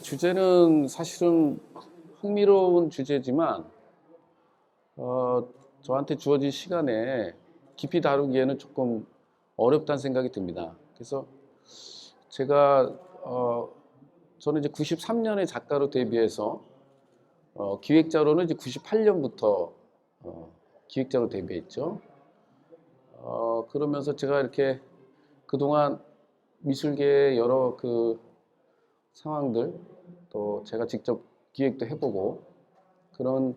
주제는 사실은 흥미로운 주제지만 저한테 주어진 시간에 깊이 다루기에는 조금 어렵다는 생각이 듭니다. 그래서 제가 저는 이제 93년에 작가로 데뷔해서 기획자로는 이제 98년부터 기획자로 데뷔했죠. 그러면서 제가 이렇게 그동안 미술계의 여러 그 상황들, 또 제가 직접 기획도 해보고 그런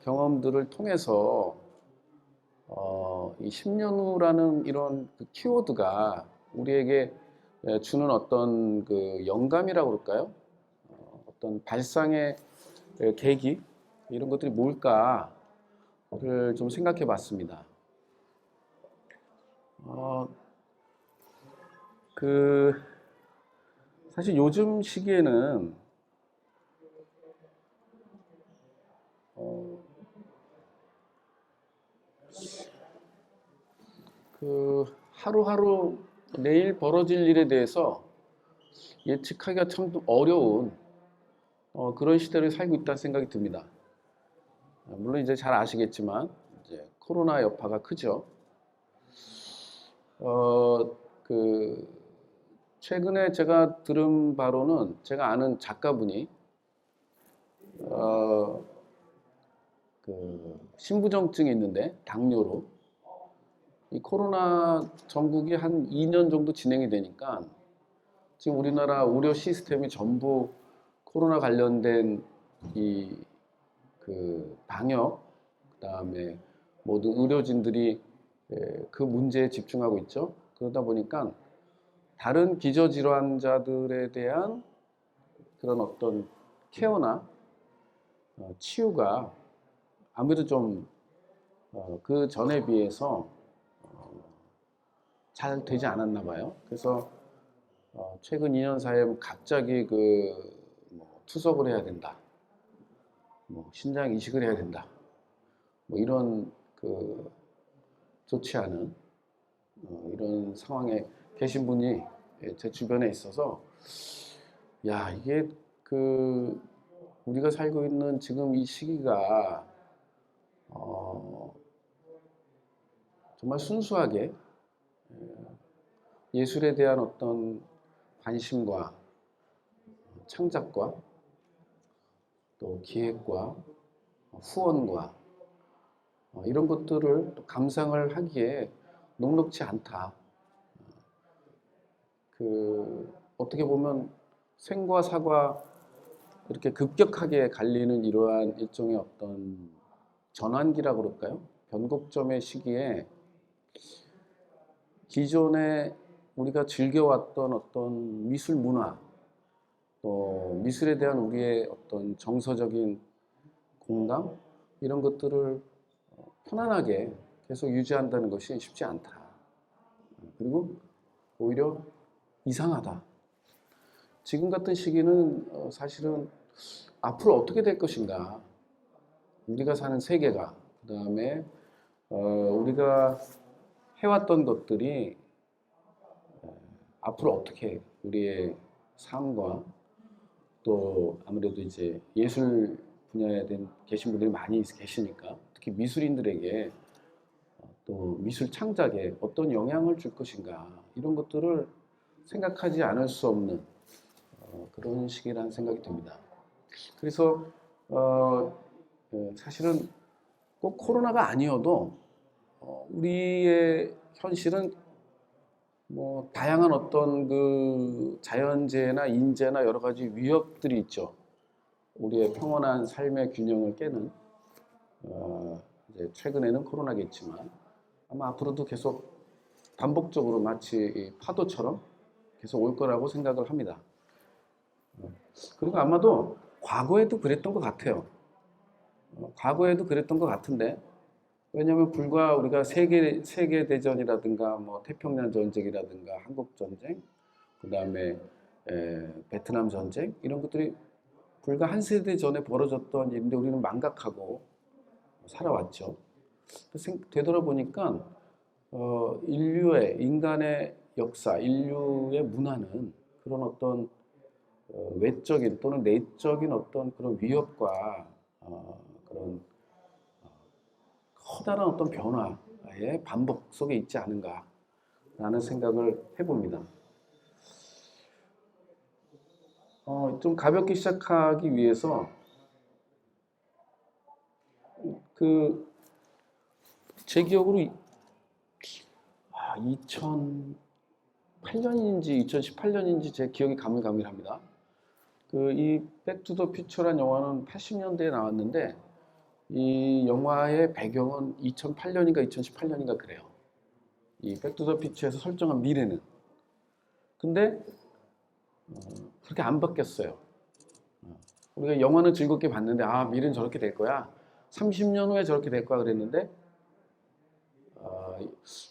경험들을 통해서 이 10년 후라는 이런 그 키워드가 우리에게 주는 어떤 그 영감이라고 그럴까요? 어떤 발상의 계기, 이런 것들이 뭘까를 좀 생각해 봤습니다. 사실 요즘 시기에는 하루하루 내일 벌어질 일에 대해서 예측하기가 참 어려운 그런 시대를 살고 있다는 생각이 듭니다. 물론 이제 잘 아시겠지만 이제 코로나 여파가 크죠. 최근에 제가 들은 바로는 제가 아는 작가분이 신부전증이 있는데 당뇨로 이 코로나 전국이 한 2년 정도 진행이 되니까 지금 우리나라 의료 시스템이 전부 코로나 관련된 방역, 그다음에 모든 의료진들이 그 문제에 집중하고 있죠. 그러다 보니까 다른 기저질환자들에 대한 그런 어떤 케어나 치유가 아무래도 좀 그 전에 비해서 잘 되지 않았나 봐요. 그래서 최근 2년 사이에 갑자기 투석을 해야 된다, 신장 이식을 해야 된다, 이런 좋지 않은 이런 상황에 계신 분이 제 주변에 있어서 야, 이게 우리가 살고 있는 지금 이 시기가 정말 순수하게 예술에 대한 어떤 관심과 창작과 또 기획과 후원과 이런 것들을 또 감상을 하기에 녹록지 않다. 어떻게 보면 생과 사과 이렇게 급격하게 갈리는 이러한 일종의 어떤 전환기라고 그럴까요? 변곡점의 시기에 기존에 우리가 즐겨왔던 어떤 미술 문화, 또 미술에 대한 우리의 어떤 정서적인 공감, 이런 것들을 편안하게 계속 유지한다는 것이 쉽지 않다. 그리고 오히려 이상하다. 지금 같은 시기는 사실은 앞으로 어떻게 될 것인가, 우리가 사는 세계가, 그 다음에 우리가 해왔던 것들이 앞으로 어떻게 우리의 삶과 또 아무래도 이제 예술 분야에 계신 분들이 많이 계시니까 특히 미술인들에게 또 미술 창작에 어떤 영향을 줄 것인가, 이런 것들을 생각하지 않을 수 없는 그런 시기라는 생각이 듭니다. 그래서 사실은 꼭 코로나가 아니어도 우리의 현실은 다양한 어떤 자연재해나 인재나 여러 가지 위협들이 있죠. 우리의 평온한 삶의 균형을 깨는 이제 최근에는 코로나겠지만 아마 앞으로도 계속 반복적으로 마치 파도처럼 계속 올 거라고 생각을 합니다. 그리고 아마도 과거에도 그랬던 것 같아요. 과거에도 그랬던 것 같은데, 왜냐하면 불과 우리가 세계대전이라든가 태평양 전쟁이라든가 한국 전쟁, 그 다음에 베트남 전쟁, 이런 것들이 불과 한 세대 전에 벌어졌던 일인데 우리는 망각하고 살아왔죠. 되돌아보니까 인간의 역사, 인류의 문화는 그런 어떤 외적인 또는 내적인 어떤 그런 위협과 그런 커다란 어떤 변화의 반복 속에 있지 않은가라는 생각을 해봅니다. 좀 가볍게 시작하기 위해서 제 기억으로 2008년인지 2018년인지 제 기억이 가물가물합니다. 이 백투더 퓨처란 영화는 80년대에 나왔는데 이 영화의 배경은 2008년인가 2018년인가 그래요. 이 백투더 퓨처에서 설정한 미래는. 근데 그렇게 안 바뀌었어요. 우리가 영화는 즐겁게 봤는데 미래는 저렇게 될 거야. 30년 후에 저렇게 될 거야 그랬는데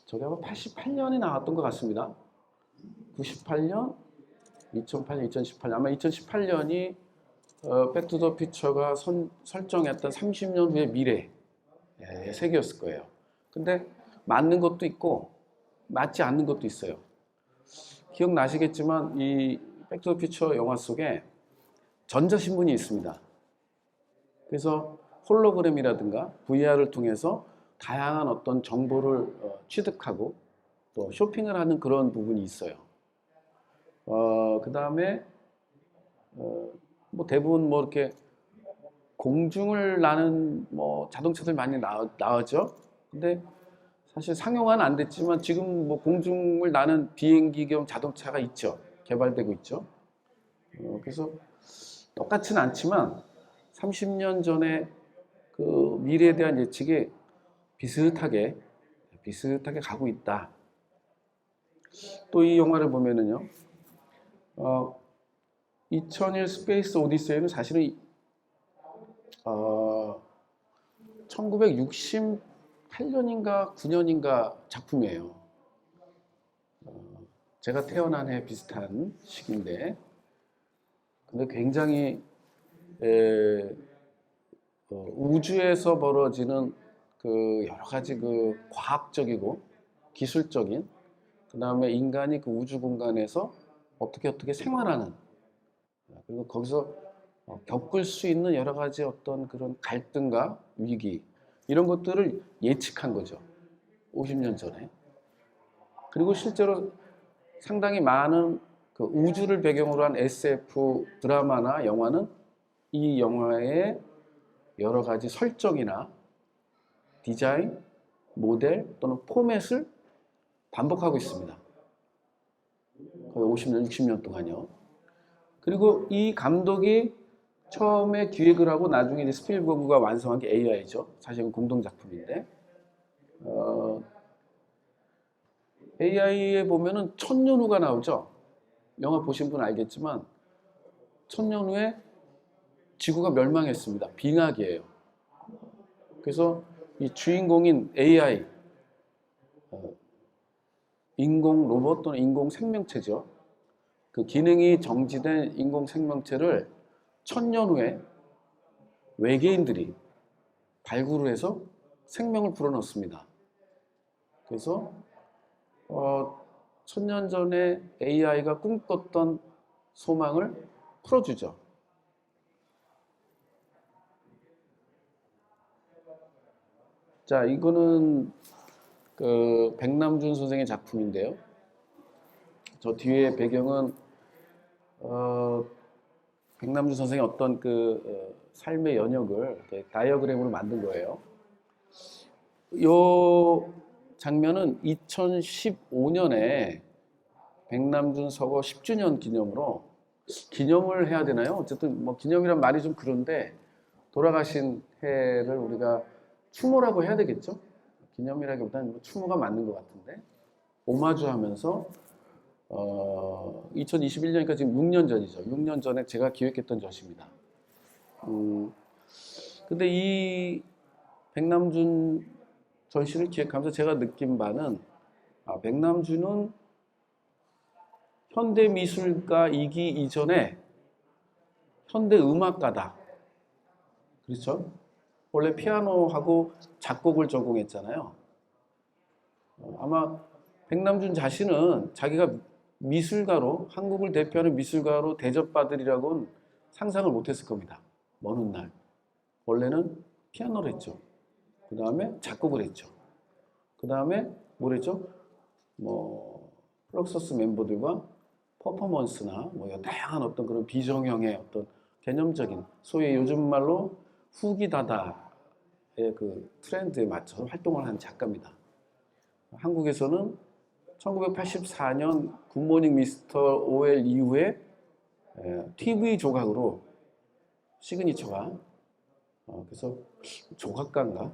저게 아마 88년에 나왔던 것 같습니다. 98년, 2008년, 2018년 아마 2018년이 백투더 퓨처가 설정했던 30년 후의 미래의 세계였을 거예요. 근데 맞는 것도 있고 맞지 않는 것도 있어요. 기억나시겠지만 이 백투더 퓨처 영화 속에 전자신문이 있습니다. 그래서 홀로그램이라든가 VR을 통해서 다양한 어떤 정보를 취득하고 또 쇼핑을 하는 그런 부분이 있어요. 그 다음에 뭐 대부분 뭐 이렇게 공중을 나는 뭐 자동차들 많이 나왔죠. 근데 사실 상용화는 안 됐지만 지금 뭐 공중을 나는 비행기 겸 자동차가 있죠. 개발되고 있죠. 그래서 똑같지는 않지만 30년 전에 그 미래에 대한 예측이 비슷하게 가고 있다. 또 이 영화를 보면은요, 2001 스페이스 오디세이는 사실은 1968년인가 9년인가 작품이에요. 제가 태어난 해 비슷한 시기인데, 근데 굉장히 우주에서 벌어지는 그 여러 가지 그 과학적이고 기술적인, 그 다음에 인간이 그 우주 공간에서 어떻게 생활하는, 그리고 거기서 겪을 수 있는 여러 가지 어떤 그런 갈등과 위기, 이런 것들을 예측한 거죠. 50년 전에. 그리고 실제로 상당히 많은 그 우주를 배경으로 한 SF 드라마나 영화는 이 영화의 여러 가지 설정이나 디자인, 모델 또는 포맷을 반복하고 있습니다. 거의 50년, 60년 동안요. 그리고 이 감독이 처음에 기획을 하고 나중에 이제 스필버그가 완성한 게 AI죠. 사실은 공동작품인데 AI에 보면은 1000년 후가 나오죠. 영화 보신 분은 알겠지만 1000년 후에 지구가 멸망했습니다. 빙하기예요. 그래서 이 주인공인 AI, 인공 로봇 또는 인공 생명체죠. 그 기능이 정지된 인공 생명체를 1000년 후에 외계인들이 발굴을 해서 생명을 불어넣습니다. 그래서 1000년 전에 AI가 꿈꿨던 소망을 풀어주죠. 자, 이거는 그 백남준 선생의 작품인데요. 저 뒤에 배경은 백남준 선생의 어떤 그 삶의 연역을 다이어그램으로 만든 거예요. 이 장면은 2015년에 백남준 서거 10주년 기념으로, 기념을 해야 되나요? 어쨌든 뭐 기념이란 말이 좀 그런데 돌아가신 해를 우리가 추모라고 해야 되겠죠? 기념이라기보다는 뭐 추모가 맞는 것 같은데 오마주하면서 2021년이니까 지금 6년 전이죠. 6년 전에 제가 기획했던 전시입니다. 근데 이 백남준 전시를 기획하면서 제가 느낀 바는 백남준은 현대미술가이기 이전에 현대음악가다. 그렇죠? 원래 피아노하고 작곡을 전공했잖아요. 아마 백남준 자신은 자기가 미술가로, 한국을 대표하는 미술가로 대접받으리라고는 상상을 못했을 겁니다. 먼 훗날. 원래는 피아노를 했죠. 그 다음에 작곡을 했죠. 그 다음에 뭘 했죠? 뭐 플럭서스 멤버들과 퍼포먼스나 뭐 다양한 어떤 그런 비정형의 어떤 개념적인 소위 요즘 말로 후기다다의 그 트렌드에 맞춰서 활동을 한 작가입니다. 한국에서는 1984년 굿모닝 미스터 OL 이후에 TV 조각으로 시그니처가 그래서 조각가인가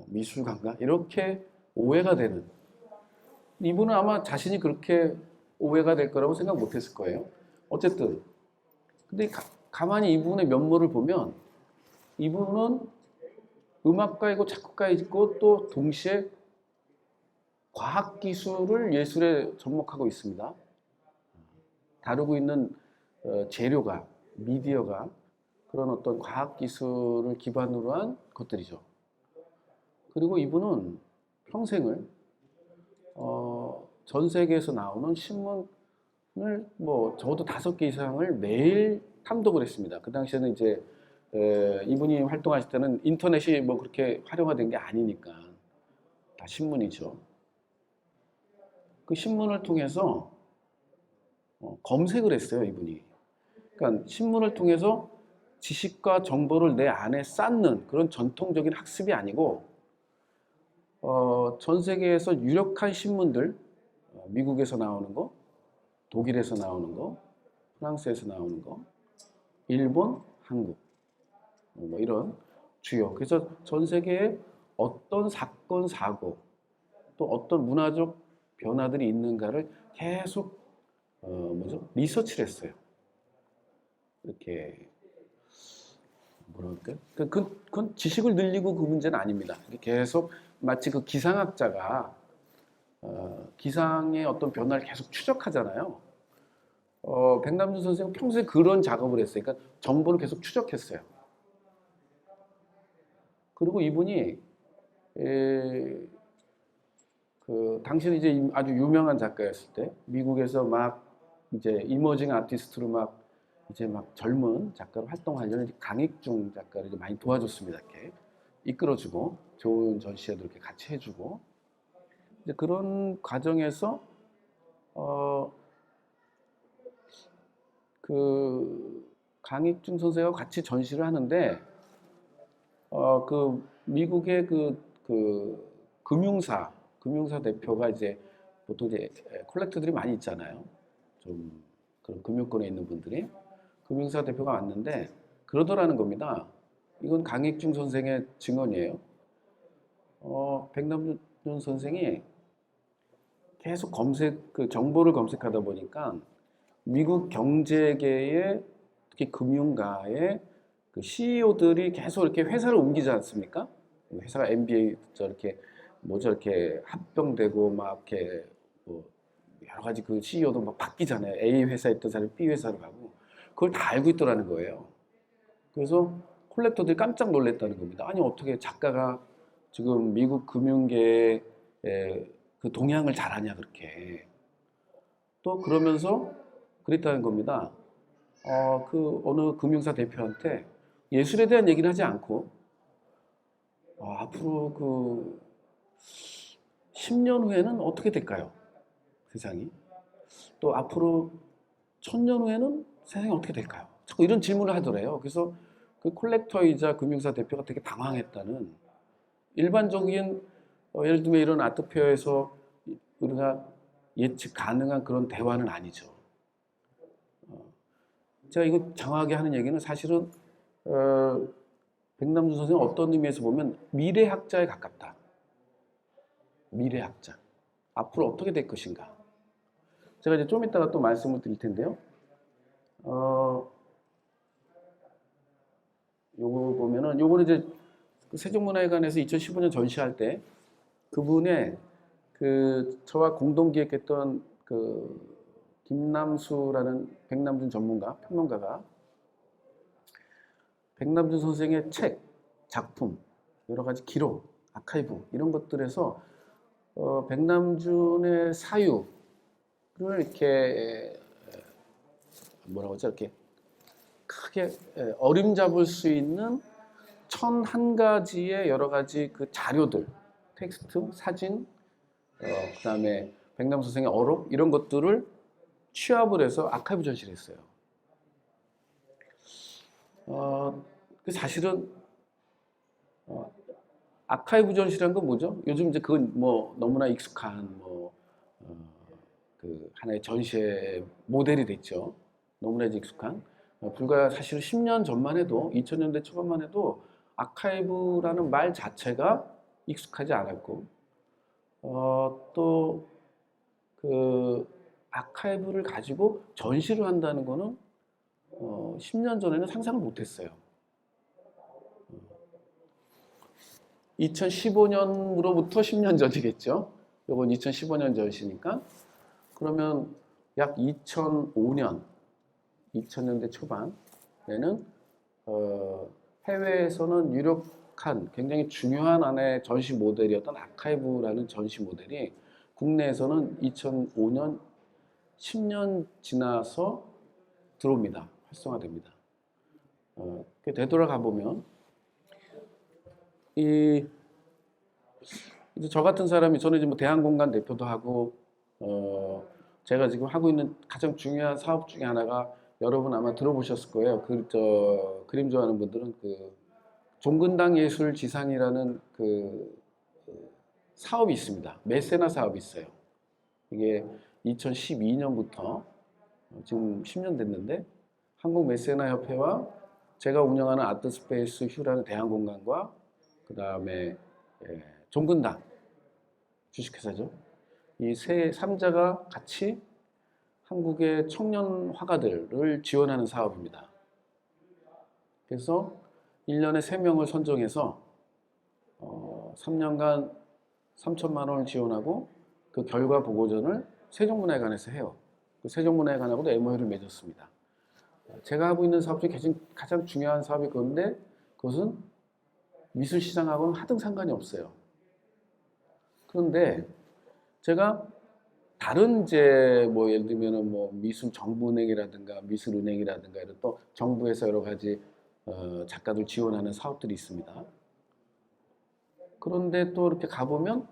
미술가인가 이렇게 오해가 되는 이분은 아마 자신이 그렇게 오해가 될 거라고 생각 못했을 거예요. 어쨌든 근데 가만히 이분의 면모를 보면 이분은 음악가이고 작곡가이고 또 동시에 과학기술을 예술에 접목하고 있습니다. 다루고 있는 재료가 미디어가 그런 어떤 과학기술을 기반으로 한 것들이죠. 그리고 이분은 평생을 전 세계에서 나오는 신문을 뭐 적어도 5개 이상을 매일 탐독을 했습니다. 그 당시에는 이제 이분이 활동하실 때는 인터넷이 뭐 그렇게 활용화된 게 아니니까 다 신문이죠. 그 신문을 통해서 검색을 했어요, 이분이. 그러니까 신문을 통해서 지식과 정보를 내 안에 쌓는 그런 전통적인 학습이 아니고 전 세계에서 유력한 신문들, 미국에서 나오는 거, 독일에서 나오는 거, 프랑스에서 나오는 거, 일본, 한국, 뭐 이런 주요. 그래서 전 세계에 어떤 사건, 사고, 또 어떤 문화적 변화들이 있는가를 계속 리서치를 했어요. 이렇게 뭐랄까? 그건 지식을 늘리고 그 문제는 아닙니다. 계속 마치 그 기상학자가 기상의 어떤 변화를 계속 추적하잖아요. 백남준 선생은 평소에 그런 작업을 했어요. 그러니까 정보를 계속 추적했어요. 그리고 이분이 당시는 이제 아주 유명한 작가였을 때 미국에서 막 이제 이머징 아티스트로 막 이제 막 젊은 작가로 활동하려는 강익중 작가를 이제 많이 도와줬습니다. 이렇게 이끌어주고 좋은 전시회도 이렇게 같이 해주고 이제 그런 과정에서 그 강익중 선생과 같이 전시를 하는데 그 미국의 그 금융사 대표가 이제 보통 이제 콜렉터들이 많이 있잖아요. 좀 그런 금융권에 있는 분들이 금융사 대표가 왔는데 그러더라는 겁니다. 이건 강익중 선생의 증언이에요. 백남준 선생이 계속 그 정보를 검색하다 보니까 미국 경제계의 특히 금융가의 그 CEO들이 계속 이렇게 회사를 옮기지 않습니까? 회사가 MBA 저렇게 뭐 저렇게 합병되고 막 이렇게 뭐 여러 가지 그 CEO도 막 바뀌잖아요. A 회사에 있던 사람이 B 회사로 가고 그걸 다 알고 있더라는 거예요. 그래서 콜렉터들이 깜짝 놀랐다는 겁니다. 아니 어떻게 작가가 지금 미국 금융계의 그 동향을 잘 아냐 그렇게 또 그러면서 그랬다는 겁니다. 그 어느 금융사 대표한테 예술에 대한 얘기는 하지 않고 앞으로 그 10년 후에는 어떻게 될까요? 세상이. 또 앞으로 1000년 후에는 세상이 어떻게 될까요? 자꾸 이런 질문을 하더래요. 그래서 그 콜렉터이자 금융사 대표가 되게 당황했다는 일반적인 예를 들면 이런 아트페어에서 우리가 예측 가능한 그런 대화는 아니죠. 제가 이거 장하게 하는 얘기는 사실은 백남준 선생은 어떤 의미에서 보면 미래학자에 가깝다. 미래학자. 앞으로 어떻게 될 것인가. 제가 이제 좀 이따가 또 말씀을 드릴 텐데요. 요거 보면은 요거는 이제 세종문화회관에서 2015년 전시할 때 그분의 그 저와 공동 기획했던 그 김남수라는 백남준 전문가, 평론가가 백남준 선생의 책, 작품, 여러 가지 기록, 아카이브 이런 것들에서 백남준의 사유, 이렇게 뭐라고 하죠? 이렇게 크게 어림잡을 수 있는 1001가지의 여러 가지 그 자료들, 텍스트, 사진, 그다음에 백남 선생의 어록 이런 것들을 취합을 해서 아카이브 전시를 했어요. 사실은 아카이브 전시라는 건 뭐죠? 요즘 이제 그건 뭐 너무나 익숙한 그 하나의 전시의 모델이 됐죠. 너무나 익숙한. 불과 사실 10년 전만 해도 2000년대 초반만 해도 아카이브라는 말 자체가 익숙하지 않았고 또 그 아카이브를 가지고 전시를 한다는 거는 10년 전에는 상상을 못했어요. 2015년으로부터 10년 전이겠죠. 이건 2015년 전시니까. 그러면 약 2005년, 2000년대 초반에는 해외에서는 유력한 굉장히 중요한 하나의 전시 모델이었던 아카이브라는 전시 모델이 국내에서는 2005년 10년 지나서 들어옵니다. 활성화됩니다. 되돌아가 보면 이제 저 같은 사람이 저는 이제 뭐 대한공간 대표도 하고 제가 지금 하고 있는 가장 중요한 사업 중에 하나가 여러분 아마 들어보셨을 거예요. 그림 좋아하는 분들은 그 종근당 예술 지상이라는 그 사업이 있습니다. 메세나 사업이 있어요. 이게 2012년부터 지금 10년 됐는데 한국 메세나 협회와 제가 운영하는 아트스페이스 휴라는 대한공간과 그 다음에 종근당 주식회사죠. 이 세 3자가 같이 한국의 청년 화가들을 지원하는 사업입니다. 그래서 1년에 3명을 선정해서 3년간 3천만 원을 지원하고 그 결과 보고전을 세종문화회관에서 해요. 그 세종문화회관하고도 MOU를 맺었습니다. 제가 하고 있는 사업 중에 가장 중요한 사업이 그건데 그것은 미술시장하고는 하등 상관이 없어요. 그런데 제가 다른 이제 뭐 예를 들면은 뭐 미술정부은행이라든가 미술은행이라든가 이런 또 정부에서 여러 가지 작가들 지원하는 사업들이 있습니다. 그런데 또 이렇게 가보면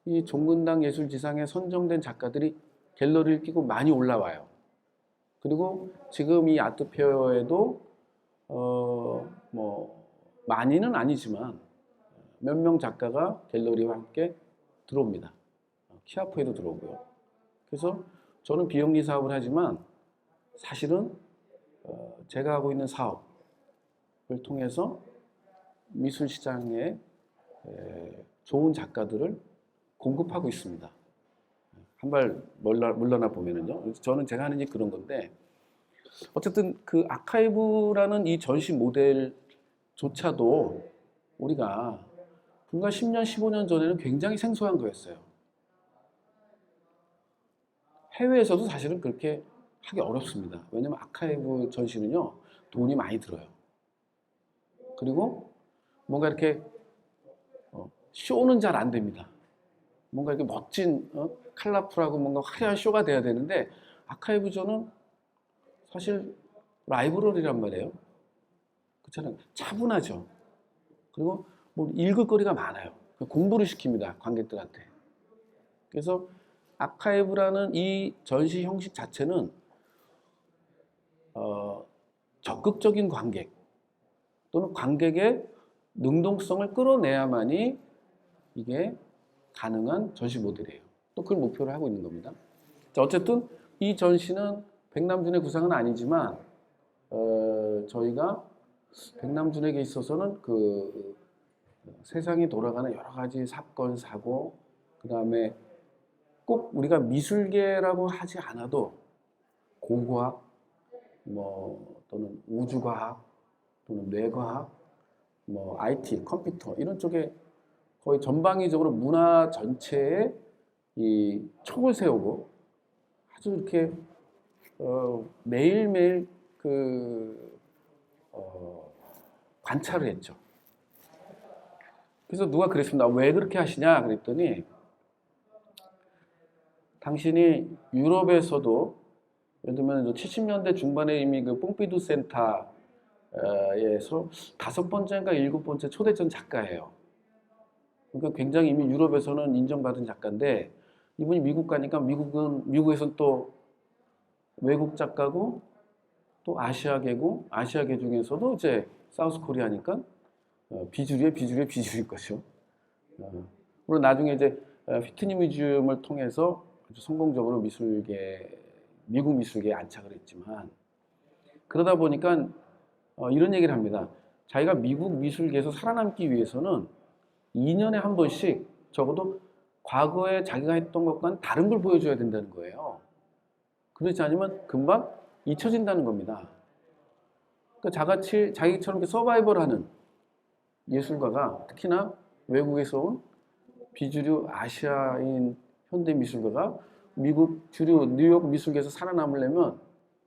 이 종근당 예술지상에 선정된 작가들이 갤러리를 끼고 많이 올라와요. 그리고 지금 이 아트페어에도 뭐 많이는 아니지만 몇 명 작가가 갤러리와 함께 들어옵니다. 키아프에도 들어오고요. 그래서 저는 비영리 사업을 하지만 사실은 제가 하고 있는 사업을 통해서 미술 시장에 좋은 작가들을 공급하고 있습니다. 한 발 물러나 보면은요. 저는 제가 하는 일 그런 건데 어쨌든 그 아카이브라는 이 전시 모델조차도 우리가 불과 10년, 15년 전에는 굉장히 생소한 거였어요. 해외에서도 사실은 그렇게 하기 어렵습니다. 왜냐면 아카이브 전시는요, 돈이 많이 들어요. 그리고 뭔가 이렇게 쇼는 잘 안 됩니다. 뭔가 이렇게 멋진 컬러풀하고 뭔가 화려한 쇼가 돼야 되는데 아카이브전은 사실 라이브러리란 말이에요. 그렇잖아요. 차분하죠. 그리고 뭐 읽을 거리가 많아요. 공부를 시킵니다. 관객들한테. 그래서 아카이브라는 이 전시 형식 자체는 적극적인 관객 또는 관객의 능동성을 끌어내야만이 이게 가능한 전시 모델이에요. 또 그걸 목표로 하고 있는 겁니다. 자, 어쨌든 이 전시는 백남준의 구상은 아니지만 저희가 백남준에게 있어서는 그 세상이 돌아가는 여러 가지 사건, 사고, 그 다음에 꼭 우리가 미술계라고 하지 않아도 고고학, 뭐 또는 우주과학, 또는 뇌과학, 뭐 IT, 컴퓨터 이런 쪽에 거의 전방위적으로 문화 전체에 이 촉을 세우고 아주 이렇게 매일매일 그 관찰을 했죠. 그래서 누가 그랬습니다. 왜 그렇게 하시냐 그랬더니 당신이 유럽에서도 예를 들면 70년대 중반에 이미 그 뽕피두 센터에서 다섯 번째인가 일곱 번째 초대전 작가예요. 그러니까 굉장히 이미 유럽에서는 인정받은 작가인데 이분이 미국 가니까 미국에서는 또 외국 작가고 또 아시아계고 아시아계 중에서도 이제 사우스 코리아니까 비주류의 비주류인 거죠. 그리고 나중에 이제 휘트니 뮤지엄을 통해서 아주 성공적으로 미국 미술계에 안착을 했지만 그러다 보니까 이런 얘기를 합니다. 자기가 미국 미술계에서 살아남기 위해서는 2년에 한 번씩 적어도 과거에 자기가 했던 것과는 다른 걸 보여줘야 된다는 거예요. 그렇지 않으면 금방 잊혀진다는 겁니다. 그러니까 자기처럼 이렇게 서바이벌하는 예술가가 특히나 외국에서 온 비주류 아시아인 현대 미술가가 미국 주류 뉴욕 미술계에서 살아남으려면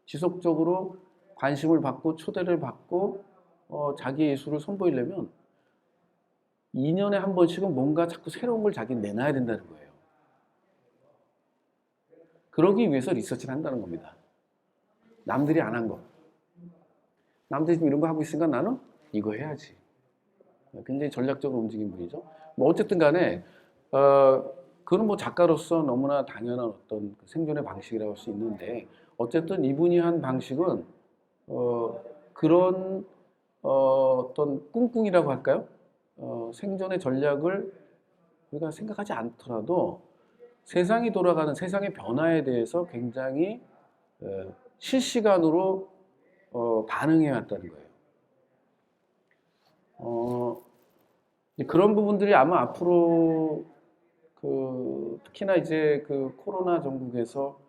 지속적으로 관심을 받고 초대를 받고 자기 예술을 선보이려면 2년에 한 번씩은 뭔가 자꾸 새로운 걸 자기 내놔야 된다는 거예요. 그러기 위해서 리서치를 한다는 겁니다. 남들이 안 한 거. 남들이 지금 이런 거 하고 있으니까 나는 이거 해야지. 굉장히 전략적으로 움직인 분이죠. 뭐 어쨌든 간에 그건 뭐 작가로서 너무나 당연한 어떤 생존의 방식이라고 할 수 있는데 어쨌든 이분이 한 방식은 그런 어떤 꿍꿍이라고 할까요? 생존의 전략을 우리가 생각하지 않더라도 세상이 돌아가는 세상의 변화에 대해서 굉장히 실시간으로 반응해 왔다는 거예요. 그런 부분들이 아마 앞으로 특히나 이제 그 코로나 전국에서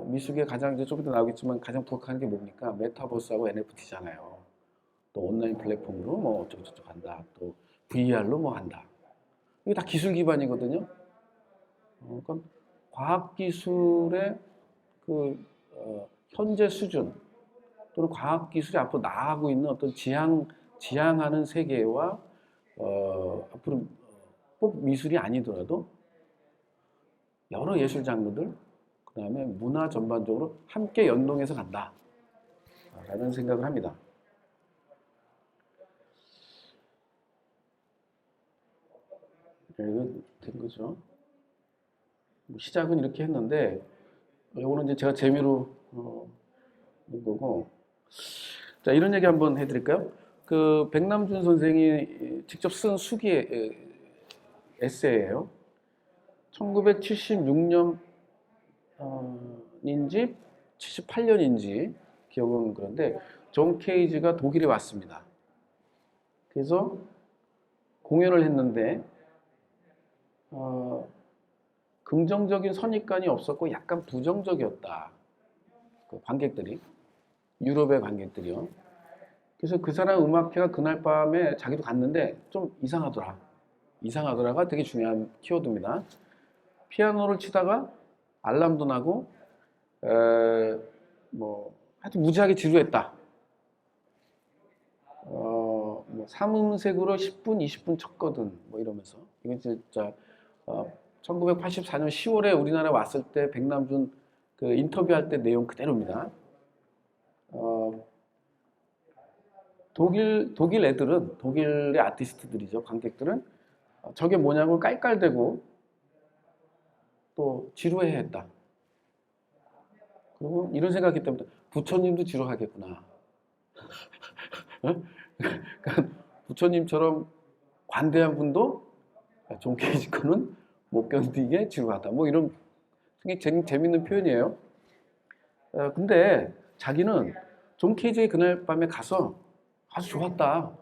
미술계 가장 이제 좀 이따 나오겠지만 가장 부각하는 게 뭡니까? 메타버스하고 NFT잖아요. 또 온라인 플랫폼으로 뭐 어쩌고저쩌고 한다. 또 VR로 뭐 한다. 이게 다 기술 기반이거든요. 그러니까 과학기술의 현재 수준 또는 과학기술이 앞으로 나아가고 있는 어떤 지향하는 세계와 앞으로 꼭 미술이 아니더라도 여러 예술 장르들 그 다음에 문화 전반적으로 함께 연동해서 간다 라는 생각을 합니다. 이거 된 거죠. 시작은 이렇게 했는데 이거는 이제 제가 재미로 한 거고 자 이런 얘기 한번 해드릴까요? 그 백남준 선생이 직접 쓴 수기 에세이예요. 1976년인지 78년인지 기억은 그런데 존 케이지가 독일에 왔습니다. 그래서 공연을 했는데 긍정적인 선입관이 없었고 약간 부정적이었다. 그 관객들이 유럽의 관객들이요. 그래서 그 사람 음악회가 그날 밤에 자기도 갔는데 좀 이상하더라가 되게 중요한 키워드입니다. 피아노를 치다가 알람도 나고 뭐 하여튼 무지하게 지루했다. 뭐 3음색으로 10분, 20분 쳤거든. 뭐 이러면서 이건 진짜 1984년 10월에 우리나라 왔을 때 백남준 그 인터뷰할 때 내용 그대로입니다. 독일 애들은 독일의 아티스트들이죠. 관객들은 저게 뭐냐고 깔깔대고 또 지루해했다. 그리고 이런 생각이 때문에 부처님도 지루하겠구나. 그러니까 부처님처럼 관대한 분도 존 케이지 거는 못 견디게 지루하다. 뭐 이런 굉장히 재밌는 표현이에요. 근데 자기는 존 케이지의 그날 밤에 가서 아주 좋았다.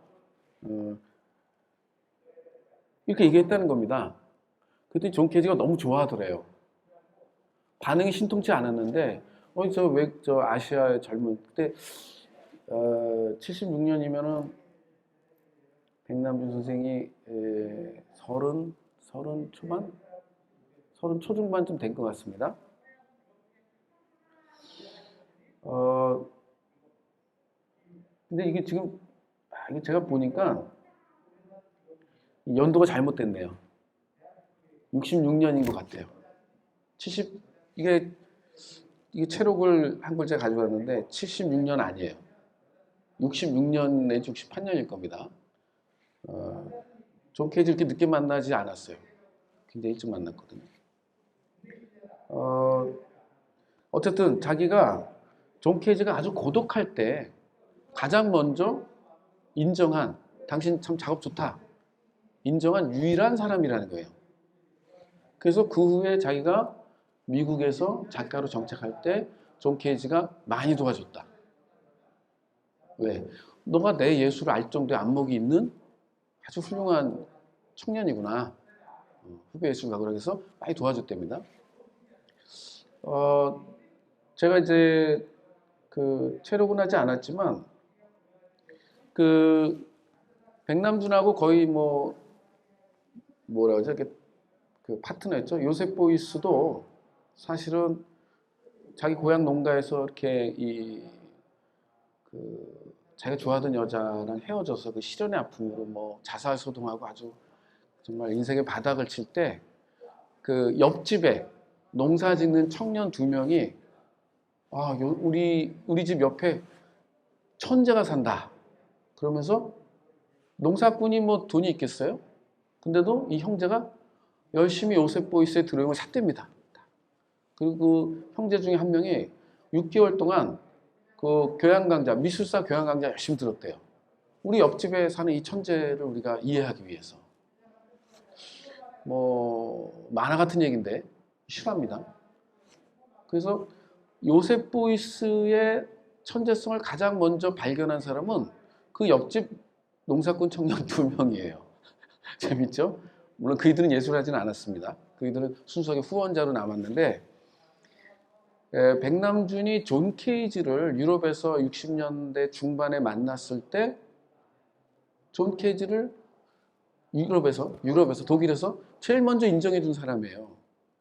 이렇게 얘기했다는 겁니다. 그랬더니 존 케이지가 너무 좋아하더래요. 반응이 신통치 않았는데, 저 아시아의 젊은, 그때, 76년이면은 백남준 선생이 30 초반? 30 초중반쯤 된 것 같습니다. 근데 이게 지금, 이게 제가 보니까 연도가 잘못됐네요. 66년인 것 같아요. 70 이게 체록을 한 걸 제가 가지고 왔는데 76년 아니에요. 66년 내지 68년일 겁니다. 존 케이지 이렇게 늦게 만나지 않았어요. 굉장히 일찍 만났거든요. 어쨌든 자기가 존 케이지가 아주 고독할 때 가장 먼저 인정한 당신 참 작업 좋다 인정한 유일한 사람이라는 거예요. 그래서 그 후에 자기가 미국에서 작가로 정착할 때 존 케이지가 많이 도와줬다. 왜? 너가 내 예술을 알 정도의 안목이 있는 아주 훌륭한 청년이구나. 후배 예술가 그래서 많이 도와줬답니다. 제가 이제 그 체록은 하지 않았지만 그 백남준하고 거의 뭐라 그러죠? 이렇게 그 파트너였죠. 요셉 보이스도 사실은 자기 고향 농가에서 이렇게 자기가 좋아하던 여자랑 헤어져서 그 실연의 아픔으로 뭐 자살 소동하고 아주 정말 인생의 바닥을 칠 때 그 옆집에 농사 짓는 청년 2명이 우리 집 옆에 천재가 산다. 그러면서 농사꾼이 뭐 돈이 있겠어요? 근데도 이 형제가 열심히 요셉 보이스의 드로잉을 샀답니다. 그리고 그 형제 중에 한 명이 6개월 동안 그 교양 강좌, 미술사 교양 강좌 열심히 들었대요. 우리 옆집에 사는 이 천재를 우리가 이해하기 위해서. 만화 같은 얘기인데 싫어합니다. 그래서 요셉 보이스의 천재성을 가장 먼저 발견한 사람은 그 옆집 농사꾼 청년 2명이에요. 재밌죠? 물론 그이들은 예술하지는 않았습니다. 그이들은 순수하게 후원자로 남았는데 백남준이 존 케이지를 유럽에서 60년대 중반에 만났을 때 존 케이지를 유럽에서 독일에서 제일 먼저 인정해 준 사람이에요.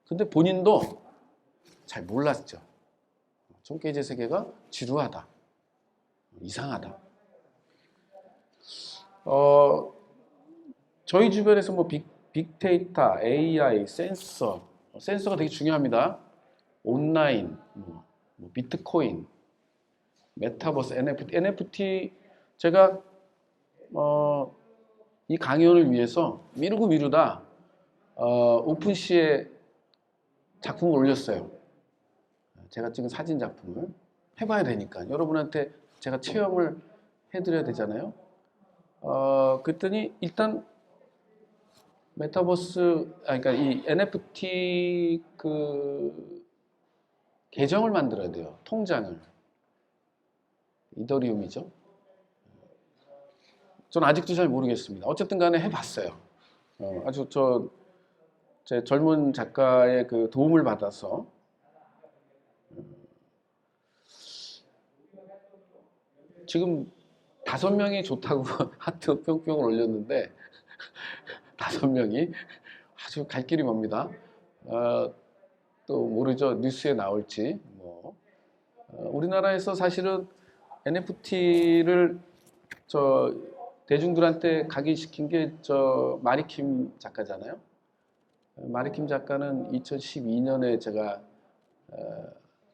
근데 본인도 잘 몰랐죠. 존 케이지의 세계가 지루하다. 이상하다. 저희 주변에서 빅데이터, AI, 센서가 되게 중요합니다. 온라인, 비트코인, 메타버스, NFT 제가 이 강연을 위해서 미루다 오픈시에 작품을 올렸어요. 제가 찍은 사진 작품을 해봐야 되니까 여러분한테 제가 체험을 해드려야 되잖아요. 그랬더니 일단 메타버스, 그러니까 이 NFT 계정을 만들어야 돼요. 통장을. 이더리움이죠. 전 아직도 잘 모르겠습니다. 어쨌든 간에 해봤어요. 아주 제 젊은 작가의 그 도움을 받아서 지금 5명이 좋다고 하트 뿅뿅을 올렸는데 5명이 아주 갈 길이 멉니다. 또 모르죠. 뉴스에 나올지. 우리나라에서 사실은 NFT를 대중들한테 각인시킨 게 마리킴 작가잖아요. 마리킴 작가는 2012년에 제가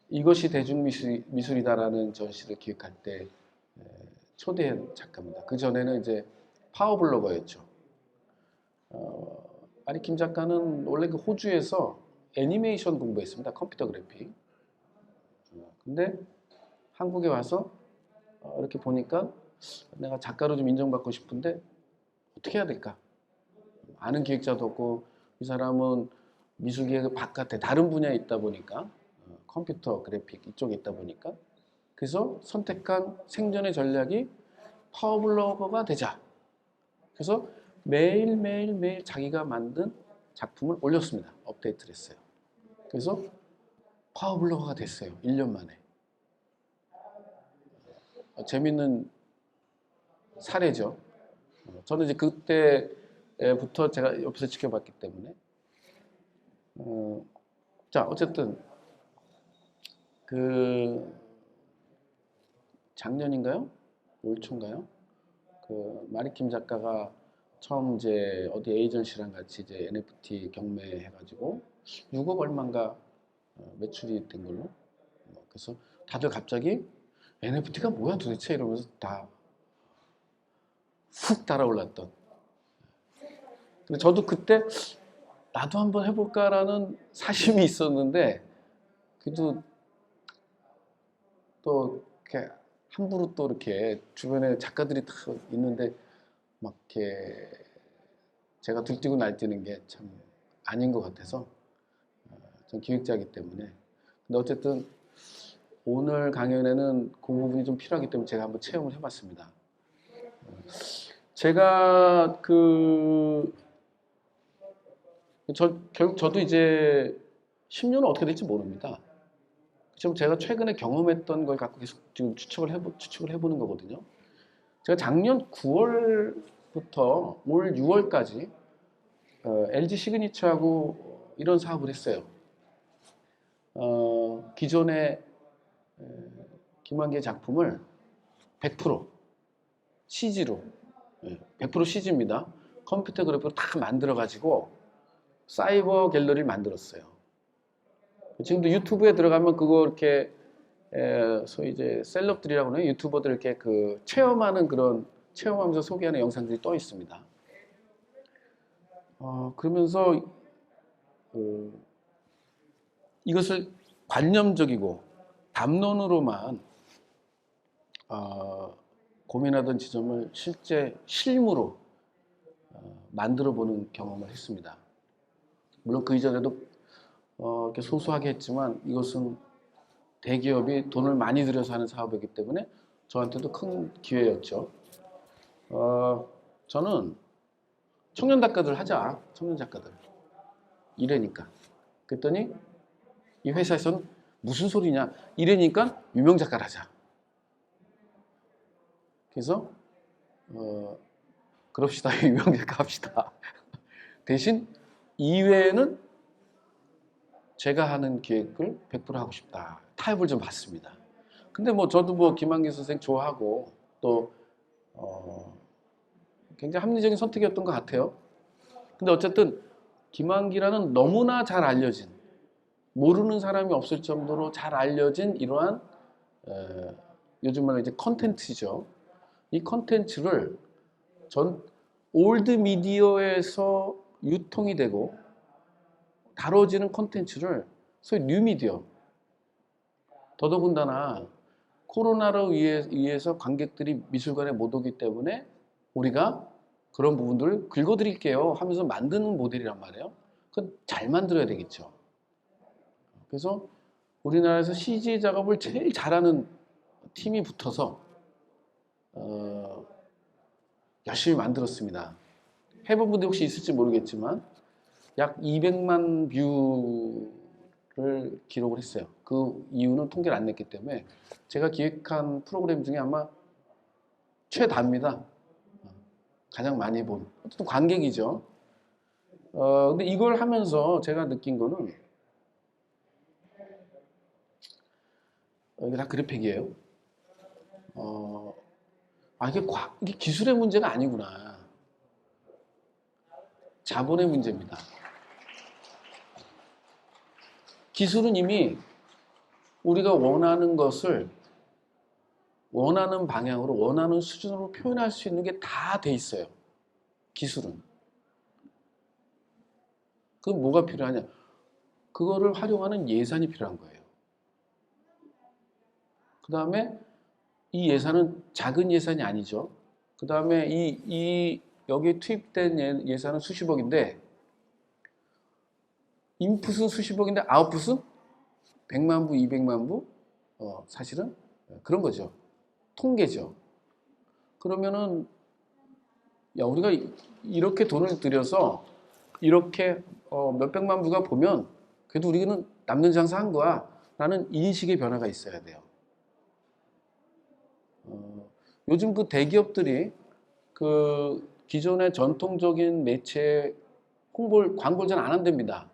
이것이 대중미술이다라는 전시를 기획할 때 초대한 작가입니다. 그 전에는 이제 파워블로거였죠. 마리킴 작가는 원래 그 호주에서 애니메이션 공부했습니다. 컴퓨터 그래픽. 근데 한국에 와서 이렇게 보니까 내가 작가로 좀 인정받고 싶은데 어떻게 해야 될까? 아는 기획자도 없고 이 사람은 미술기획 바깥에 다른 분야에 있다 보니까 컴퓨터 그래픽 이쪽에 있다 보니까 그래서 선택한 생존의 전략이 파워블로거가 되자. 그래서 매일 자기가 만든 작품을 올렸습니다. 업데이트를 했어요. 그래서 파워블로거가 됐어요. 1년 만에. 재밌는 사례죠. 저는 이제 그때부터 제가 옆에서 지켜봤기 때문에. 자, 어쨌든 작년인가요? 올 초인가요? 마리킴 작가가 처음 이제 어디 에이전시랑 같이 이제 NFT 경매해가지고 6억 얼마인가 매출이 된 걸로. 그래서 다들 갑자기 NFT가 뭐야 도대체 이러면서 다 훅 달아올랐던. 근데 저도 그때 나도 한번 해볼까라는 사심이 있었는데 그래도 또 이렇게 함부로 또 이렇게 주변에 작가들이 다 있는데 막 이렇게 제가 들뛰고 날뛰는 게 참 아닌 것 같아서 전 기획자이기 때문에. 근데 어쨌든 오늘 강연에는 그 부분이 좀 필요하기 때문에 제가 한번 체험을 해봤습니다. 제가 결국 저도 이제 10년은 어떻게 될지 모릅니다. 지금 제가 최근에 경험했던 걸 갖고 계속 지금 추측을 해보는 거거든요. 제가 작년 9월부터 올 6월까지 LG 시그니처하고 이런 사업을 했어요. 기존의 김한기의 작품을 100% CG로, 100% CG입니다. 컴퓨터 그래픽으로 다 만들어가지고 사이버 갤러리를 만들었어요. 지금도 유튜브에 들어가면 그거 이렇게 소위 이제 셀럽들이라고 하는 유튜버들 이렇게 그 체험하는 그런 체험하면서 소개하는 영상들이 떠 있습니다. 그러면서 이것을 관념적이고 담론으로만 고민하던 지점을 실제 실무로 만들어 보는 경험을 했습니다. 물론 그 이전에도 이렇게 소소하게 했지만 이것은 대기업이 돈을 많이 들여서 하는 사업이기 때문에 저한테도 큰 기회였죠. 저는 청년 작가들 하자. 청년 작가들. 이래니까. 그랬더니 이 회사에서는 무슨 소리냐. 이래니까 유명 작가를 하자. 그래서 그럽시다. 유명 작가 합시다. 대신 이외에는 제가 하는 기획을 100% 하고 싶다. 타협을 좀 받습니다. 근데 뭐 저도 뭐 김한기 선생 좋아하고 또 굉장히 합리적인 선택이었던 것 같아요. 근데 어쨌든 김한기라는 너무나 잘 알려진, 모르는 사람이 없을 정도로 잘 알려진 이러한 요즘 말로 이제 컨텐츠죠. 이 컨텐츠를 전 올드 미디어에서 유통이 되고 다뤄지는 컨텐츠를 소위 뉴미디어, 더더군다나 코로나로 의해서 관객들이 미술관에 못 오기 때문에 우리가 그런 부분들을 긁어드릴게요 하면서 만드는 모델이란 말이에요. 그건 잘 만들어야 되겠죠. 그래서 우리나라에서 CG 작업을 제일 잘하는 팀이 붙어서 열심히 만들었습니다. 해본 분들 혹시 있을지 모르겠지만 약 200만 뷰를 기록을 했어요. 그 이유는 통계를 안 냈기 때문에 제가 기획한 프로그램 중에 아마 최다입니다. 가장 많이 본. 어쨌든 관객이죠. 근데 이걸 하면서 제가 느낀 거는 이게 다 그래픽이에요. 이게 기술의 문제가 아니구나. 자본의 문제입니다. 기술은 이미 우리가 원하는 것을 원하는 방향으로 원하는 수준으로 표현할 수 있는 게 다 돼 있어요. 기술은. 그럼 뭐가 필요하냐? 그거를 활용하는 예산이 필요한 거예요. 그 다음에 이 예산은 작은 예산이 아니죠. 그 다음에 여기에 투입된 예산은 수십억인데 인풋은 수십억인데 아웃풋은 100만 부, 200만 부? 사실은 그런 거죠. 통계죠. 그러면은 야 우리가 이렇게 돈을 들여서 이렇게 몇백만 부가 보면 그래도 우리는 남는 장사 한 거야 라는 인식의 변화가 있어야 돼요. 요즘 그 대기업들이 그 기존의 전통적인 매체 광고를 잘 안 한답니다.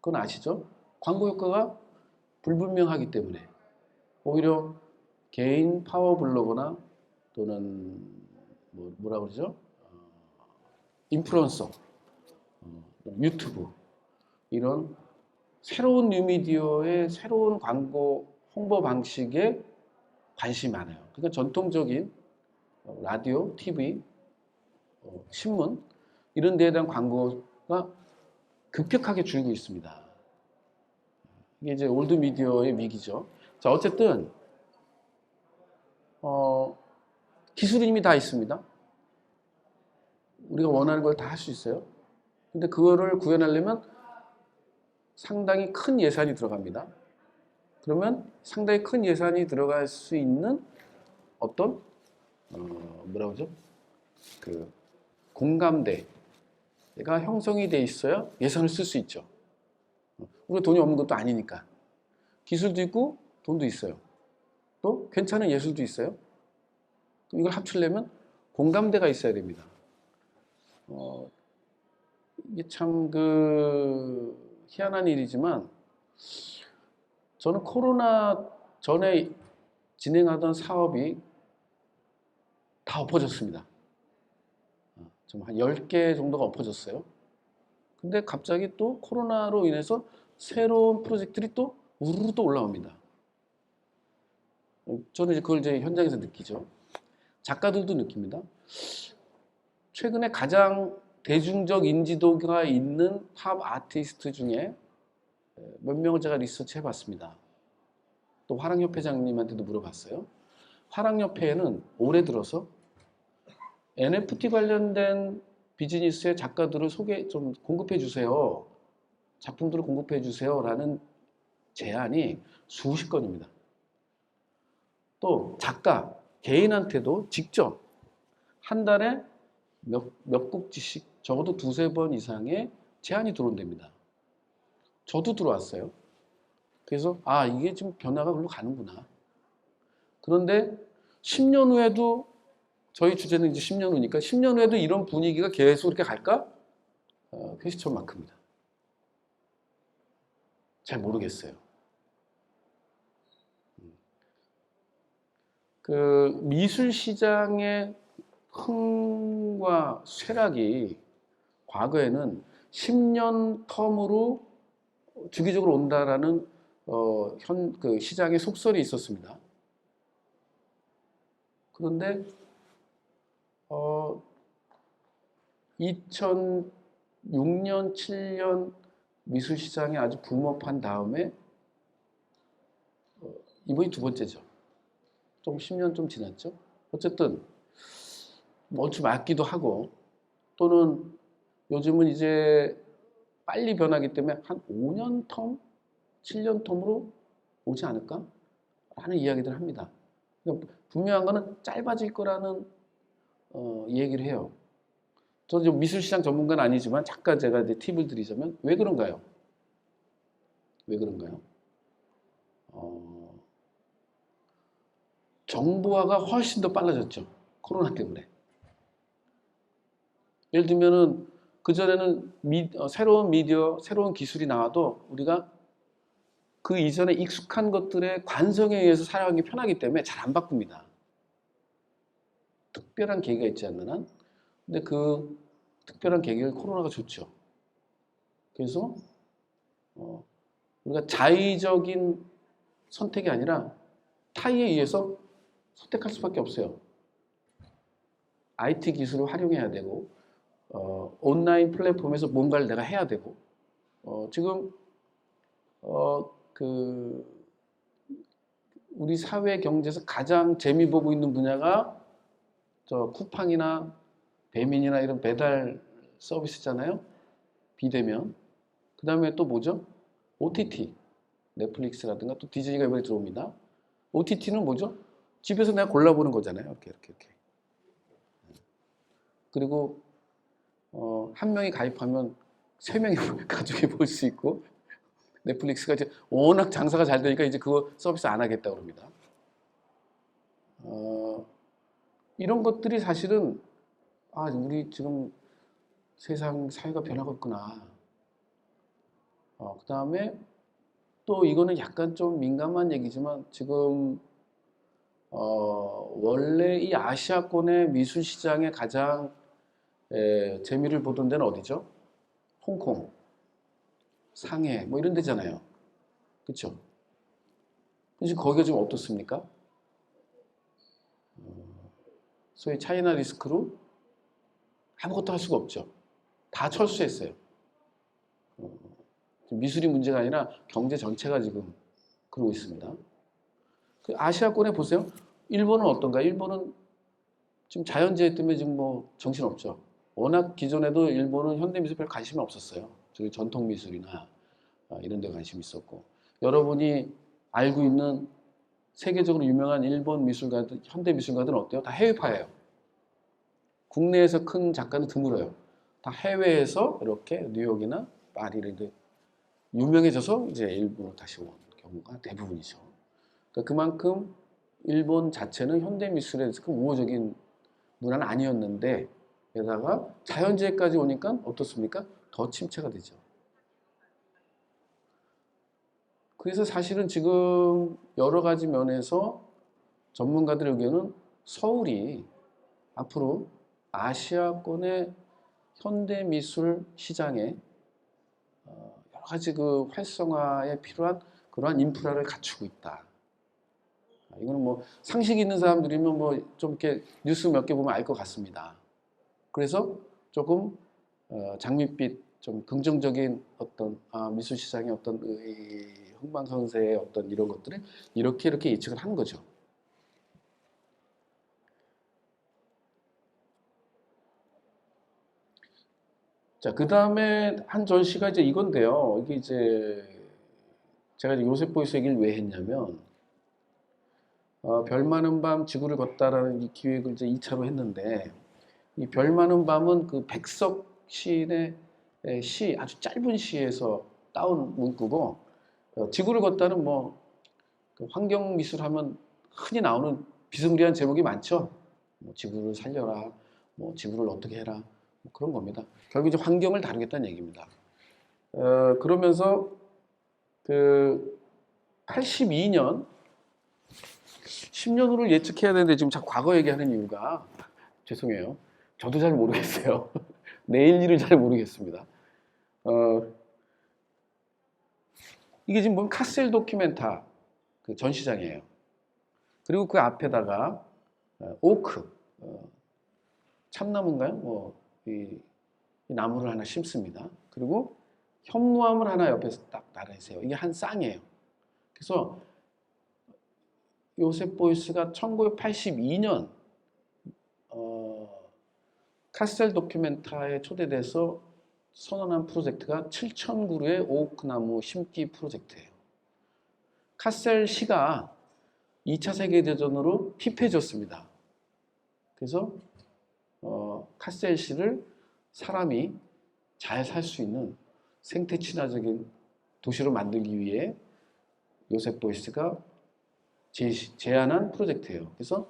그건 아시죠? 광고 효과가 불분명하기 때문에 오히려 개인 파워 블로거나 또는 뭐라 그러죠? 인플루언서, 유튜브 이런 새로운 뉴미디어의 새로운 광고 홍보 방식에 관심이 많아요. 그러니까 전통적인 라디오, TV, 신문 이런 데에 대한 광고가 급격하게 줄고 있습니다. 이게 이제 올드 미디어의 위기죠. 자, 어쨌든 기술이 이미 다 있습니다. 우리가 원하는 걸 다 할 수 있어요. 근데 그거를 구현하려면 상당히 큰 예산이 들어갑니다. 그러면 상당히 큰 예산이 들어갈 수 있는 어떤 뭐라고 하죠? 그 공감대가 형성이 돼 있어야 예산을 쓸 수 있죠. 우리가 돈이 없는 것도 아니니까. 기술도 있고 돈도 있어요. 또 괜찮은 예술도 있어요. 이걸 합치려면 공감대가 있어야 됩니다. 이게 참 희한한 일이지만 저는 코로나 전에 진행하던 사업이 다 엎어졌습니다. 좀 한 10개 정도가 엎어졌어요. 근데 갑자기 또 코로나로 인해서 새로운 프로젝트들이 또 우르르 또 올라옵니다. 저는 이제 그걸 이제 현장에서 느끼죠. 작가들도 느낍니다. 최근에 가장 대중적 인지도가 있는 팝 아티스트 중에 몇 명을 제가 리서치 해봤습니다. 또 화랑협회장님한테도 물어봤어요. 화랑협회에는 올해 들어서 NFT 관련된 비즈니스의 작가들을 좀 공급해 주세요. 작품들을 공급해 주세요. 라는 제안이 수십 건입니다. 또 작가 개인한테도 직접 한 달에 몇 곡지씩 적어도 두세 번 이상의 제안이 들어온답니다. 저도 들어왔어요. 그래서 이게 좀 변화가 글로 가는구나. 그런데 10년 후에도 저희 주제는 이제 10년 후니까 10년 후에도 이런 분위기가 계속 이렇게 갈까? 퀘스천마크입니다. 잘 모르겠어요. 미술 시장의 흥과 쇠락이 과거에는 10년 텀으로 주기적으로 온다라는 시장의 속설이 있었습니다. 그런데 2006년, 7년 미술 시장이 아주 붐업한 다음에 이번이 두 번째죠. 좀 10년 좀 지났죠. 어쨌든 얼추 맞기도 하고 또는 요즘은 이제 빨리 변하기 때문에 한 5년 텀, 7년 텀으로 오지 않을까? 라는 이야기들을 합니다. 그러니까 분명한 거는 짧아질 거라는 얘기를 해요. 저는 미술시장 전문가는 아니지만 잠깐 제가 이제 팁을 드리자면 왜 그런가요? 왜 그런가요? 정보화가 훨씬 더 빨라졌죠. 코로나 때문에. 예를 들면은 그전에는 새로운 미디어, 새로운 기술이 나와도 우리가 그 이전에 익숙한 것들의 관성에 의해서 살아가기 편하기 때문에 잘 안 바꿉니다. 특별한 계기가 있지 않는 한. 근데 그 특별한 계기를 코로나가 줬죠. 그래서 우리가 자의적인 선택이 아니라 타의에 의해서 선택할 수밖에 없어요. IT 기술을 활용해야 되고 온라인 플랫폼에서 뭔가를 내가 해야 되고 지금 우리 사회 경제에서 가장 재미 보고 있는 분야가 쿠팡이나 배민이나 이런 배달 서비스잖아요. 비대면. 그 다음에 또 뭐죠? OTT. 넷플릭스라든가 또 디즈니가 이번에 들어옵니다. OTT는 뭐죠? 집에서 내가 골라보는 거잖아요. 이렇게. 그리고 한 명이 가입하면 세 명이 가족이 볼 수 있고 넷플릭스가 이제 워낙 장사가 잘 되니까 이제 그거 서비스 안 하겠다고 그럽니다. 이런 것들이 사실은 우리 지금 세상 사회가 변하고 있구나. 그 다음에 또 이거는 약간 좀 민감한 얘기지만 지금 원래 이 아시아권의 미술 시장에 가장 재미를 보던 데는 어디죠? 홍콩. 상해 뭐 이런 데잖아요. 그렇죠? 지금 거기가 좀 어떻습니까? 소위 차이나 리스크로 아무것도 할 수가 없죠. 다 철수했어요. 미술이 문제가 아니라 경제 전체가 지금 그러고 있습니다. 그 아시아권에 보세요. 일본은 어떤가? 일본은 지금 자연재해 때문에 지금 뭐 정신없죠. 워낙 기존에도 일본은 현대미술 별 관심이 없었어요. 저기 전통미술이나 이런 데 관심이 있었고. 여러분이 알고 있는 세계적으로 유명한 일본 미술가들, 현대미술가들은 어때요? 다 해외파예요. 국내에서 큰 작가는 드물어요. 다 해외에서 이렇게 뉴욕이나 파리 이런 데 유명해져서 이제 일본으로 다시 온 경우가 대부분이죠. 그러니까 그만큼 일본 자체는 현대미술에 대해서 그 우호적인 문화는 아니었는데 게다가 자연재해까지 오니까 어떻습니까? 더 침체가 되죠. 그래서 사실은 지금 여러 가지 면에서 전문가들의 의견은 서울이 앞으로 아시아권의 현대미술 시장에 여러 가지 그 활성화에 필요한 그러한 인프라를 갖추고 있다. 이거는 뭐 상식 있는 사람들이면 뭐 좀 이렇게 뉴스 몇 개 보면 알 것 같습니다. 그래서 조금 장밋빛 좀 긍정적인 어떤 미술 시장의 어떤 흥망성쇠의 어떤 이런 것들을 이렇게 예측을 한 거죠. 자, 그 다음에 한 전시가 이제 이건데요. 이게 이제 제가 이제 요셉 보이스 얘기를 왜 했냐면 별 많은 밤 지구를 걷다라는 이 기획을 이제 2차로 했는데 이 별 많은 밤은 그 백석 시인의 시 아주 짧은 시에서 따온 문구고 지구를 걷다는 뭐그 환경 미술하면 흔히 나오는 비스무리한 제목이 많죠. 뭐 지구를 살려라, 뭐 지구를 어떻게 해라 뭐 그런 겁니다. 결국 이제 환경을 다루겠다는 얘기입니다. 그러면서 그 82년 10년 후를 예측해야 되는데 지금 자꾸 과거 얘기하는 이유가 죄송해요. 저도 잘 모르겠어요. 내일 일을 잘 모르겠습니다. 이게 지금 보면 카셀 도큐멘타 그 전시장이에요. 그리고 그 앞에다가 오크 참나무인가요? 이 나무를 하나 심습니다. 그리고 현무암을 하나 옆에서 딱 나르세요. 이게 한 쌍이에요. 그래서 요셉 보이스가 1982년 카셀 도큐멘타에 초대돼서 선언한 프로젝트가 7,000그루의 오크 나무 심기 프로젝트예요. 카셀 시가 2차 세계대전으로 피폐해졌습니다. 그래서 카셀 시를 사람이 잘 살 수 있는 생태 친화적인 도시로 만들기 위해 요셉 보이스가 제안한 프로젝트예요. 그래서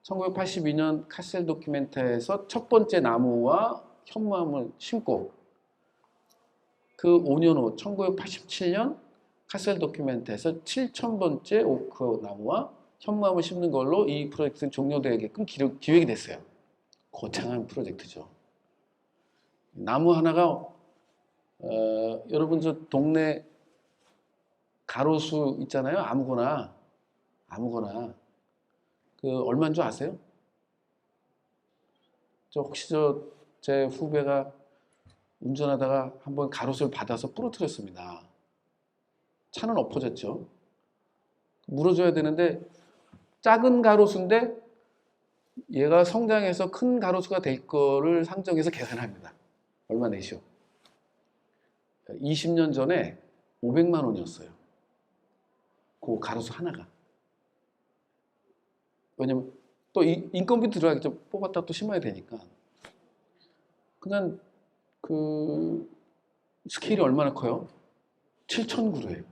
1982년 카셀 도큐멘터에서 첫 번째 나무와 현무암을 심고 그 5년 후 1987년 카셀 도큐멘터에서 7,000번째 오크 나무와 현무암을 심는 걸로 이 프로젝트는 종료되게끔 기획이 됐어요. 거창한 프로젝트죠. 나무 하나가 여러분 저 동네 가로수 있잖아요. 아무거나 그 얼마인 줄 아세요? 저 혹시 제 후배가 운전하다가 한번 가로수를 받아서 부러뜨렸습니다. 차는 엎어졌죠. 물어줘야 되는데 작은 가로수인데 얘가 성장해서 큰 가로수가 될 거를 상정해서 계산합니다. 얼마 내시오? 20년 전에 500만 원이었어요. 그 가로수 하나가. 왜냐면 또 인건비 들어가겠죠. 뽑았다 또 심어야 되니까. 그냥 그 스케일이 얼마나 커요? 7,000그루예요.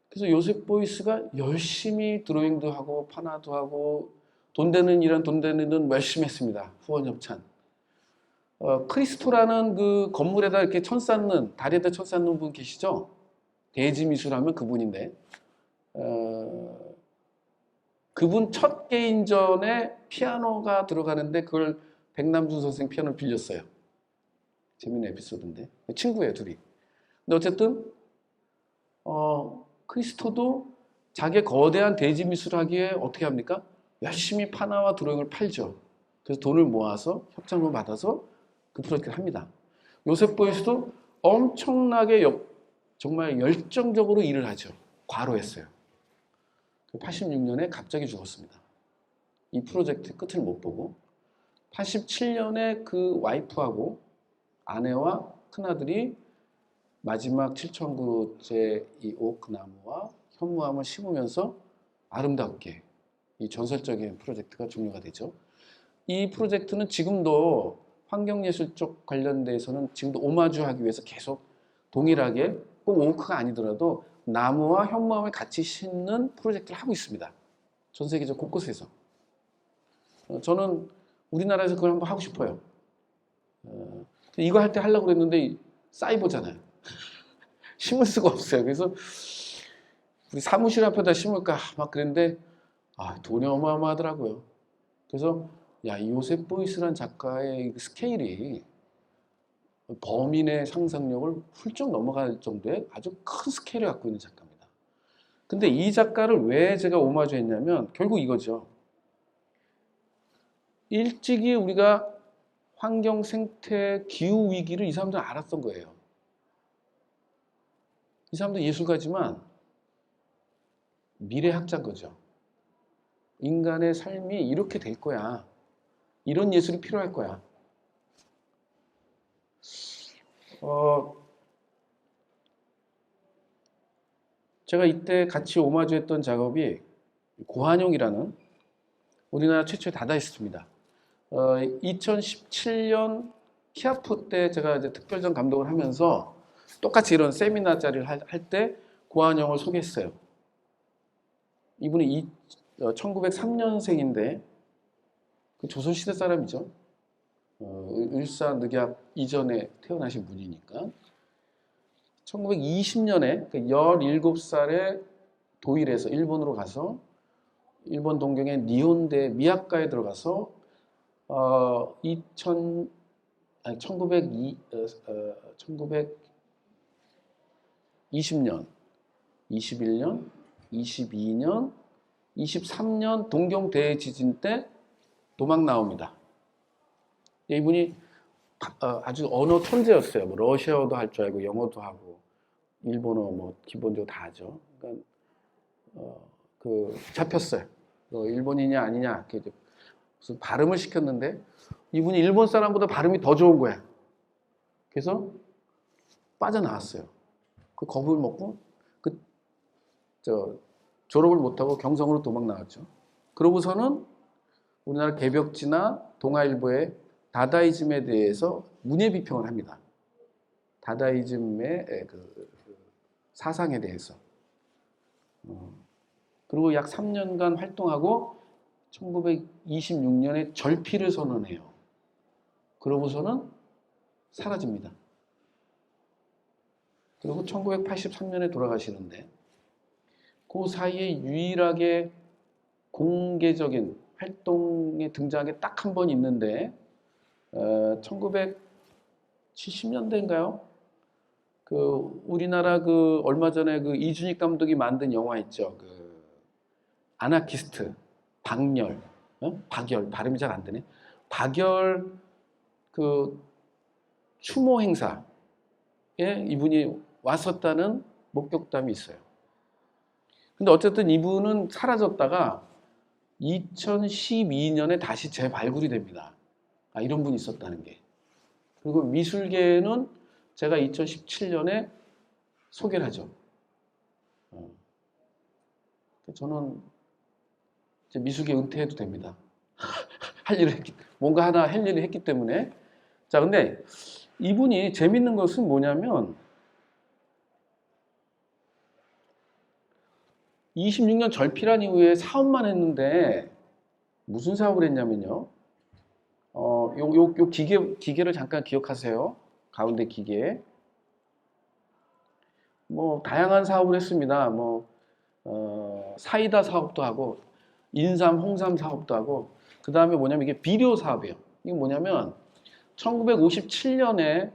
그래서 요셉 보이스가 열심히 드로잉도 하고 판화도 하고 돈 되는 일은 돈 되는 일은 열심히 했습니다. 후원 협찬. 크리스토라는 그 건물에다 이렇게 천 쌓는 다리에다 천 쌓는 분 계시죠? 대지미술하면 그분인데 그분 첫 개인전에 피아노가 들어가는데 그걸 백남준 선생 피아노를 빌렸어요. 재밌는 에피소드인데. 친구예요, 둘이. 근데 어쨌든 크리스토도 자기의 거대한 대지 미술하기에 어떻게 합니까? 열심히 파나와 드로잉을 팔죠. 그래서 돈을 모아서 협찬을 받아서 그 프로젝트를 합니다. 요셉 보이스도 엄청나게 정말 열정적으로 일을 하죠. 과로했어요. 86년에 갑자기 죽었습니다. 이 프로젝트 끝을 못 보고 87년에 그 와이프하고 아내와 큰아들이 마지막 7,000그루째 이 오크 나무와 현무암을 심으면서 아름답게 이 전설적인 프로젝트가 종료가 되죠. 이 프로젝트는 지금도 환경예술 쪽 관련돼서는 지금도 오마주하기 위해서 계속 동일하게 꼭 오크가 아니더라도 나무와 현무암을 같이 심는 프로젝트를 하고 있습니다. 전 세계적 곳곳에서. 저는 우리나라에서 그걸 한번 하고 싶어요. 이거 할 때 하려고 그랬는데 사이버잖아요. 심을 수가 없어요. 그래서 우리 사무실 앞에다 심을까 막 그랬는데 돈이 어마어마하더라고요. 그래서 이 요셉 보이스란 작가의 스케일이 범인의 상상력을 훌쩍 넘어갈 정도의 아주 큰 스케일을 갖고 있는 작가입니다. 근데 이 작가를 왜 제가 오마주 했냐면 결국 이거죠. 일찍이 우리가 환경, 생태, 기후 위기를 이 사람들은 알았던 거예요. 이 사람도 예술가지만 미래학자인 거죠. 인간의 삶이 이렇게 될 거야. 이런 예술이 필요할 거야. 제가 이때 같이 오마주했던 작업이 고한용이라는 우리나라 최초의 다다이스트입니다. 2017년 키아프 때 제가 이제 특별전 감독을 하면서 똑같이 이런 세미나 자리를 할 때 고한용을 소개했어요. 이분이 1903년생인데 그 조선시대 사람이죠. 을사늑약 이전에 태어나신 분이니까 1920년에 17살에 도일에서 일본으로 가서 일본 동경의 니혼대 미학가에 들어가서 1920년, 21년, 22년, 23년 동경 대지진 때 도망 나옵니다. 이분이 아주 언어 천재였어요. 뭐 러시아어도 할 줄 알고 영어도 하고 일본어 뭐 기본적으로 다 하죠. 그러니까 잡혔어요. 너 일본이냐 아니냐 이렇게 무슨 발음을 시켰는데 이분이 일본 사람보다 발음이 더 좋은 거야. 그래서 빠져나왔어요. 그 겁을 먹고 졸업을 못하고 경성으로 도망 나왔죠. 그러고서는 우리나라 개벽지나 동아일보에 다다이즘에 대해서 문예 비평을 합니다. 다다이즘의 그 사상에 대해서. 그리고 약 3년간 활동하고 1926년에 절필을 선언해요. 그러고서는 사라집니다. 그리고 1983년에 돌아가시는데 그 사이에 유일하게 공개적인 활동에 등장한 게 딱 한 번 있는데 1970년대인가요? 우리나라 얼마 전에 이준익 감독이 만든 영화 있죠. 아나키스트 박열, 박열 발음이 잘 안 되네. 박열 추모 행사에 이분이 왔었다는 목격담이 있어요. 근데 어쨌든 이분은 사라졌다가 2012년에 다시 재발굴이 됩니다. 이런 분이 있었다는 게. 그리고 미술계는 제가 2017년에 소개를 하죠. 저는 이제 미술계 은퇴해도 됩니다. 뭔가 하나 할 일을 했기 때문에. 자, 근데 이분이 재밌는 것은 뭐냐면 26년 절필한 이후에 사업만 했는데 무슨 사업을 했냐면요. 요 기계를 잠깐 기억하세요. 가운데 기계. 뭐 다양한 사업을 했습니다. 사이다 사업도 하고 인삼, 홍삼 사업도 하고 그 다음에 뭐냐면 이게 비료 사업이에요. 이게 뭐냐면 1957년에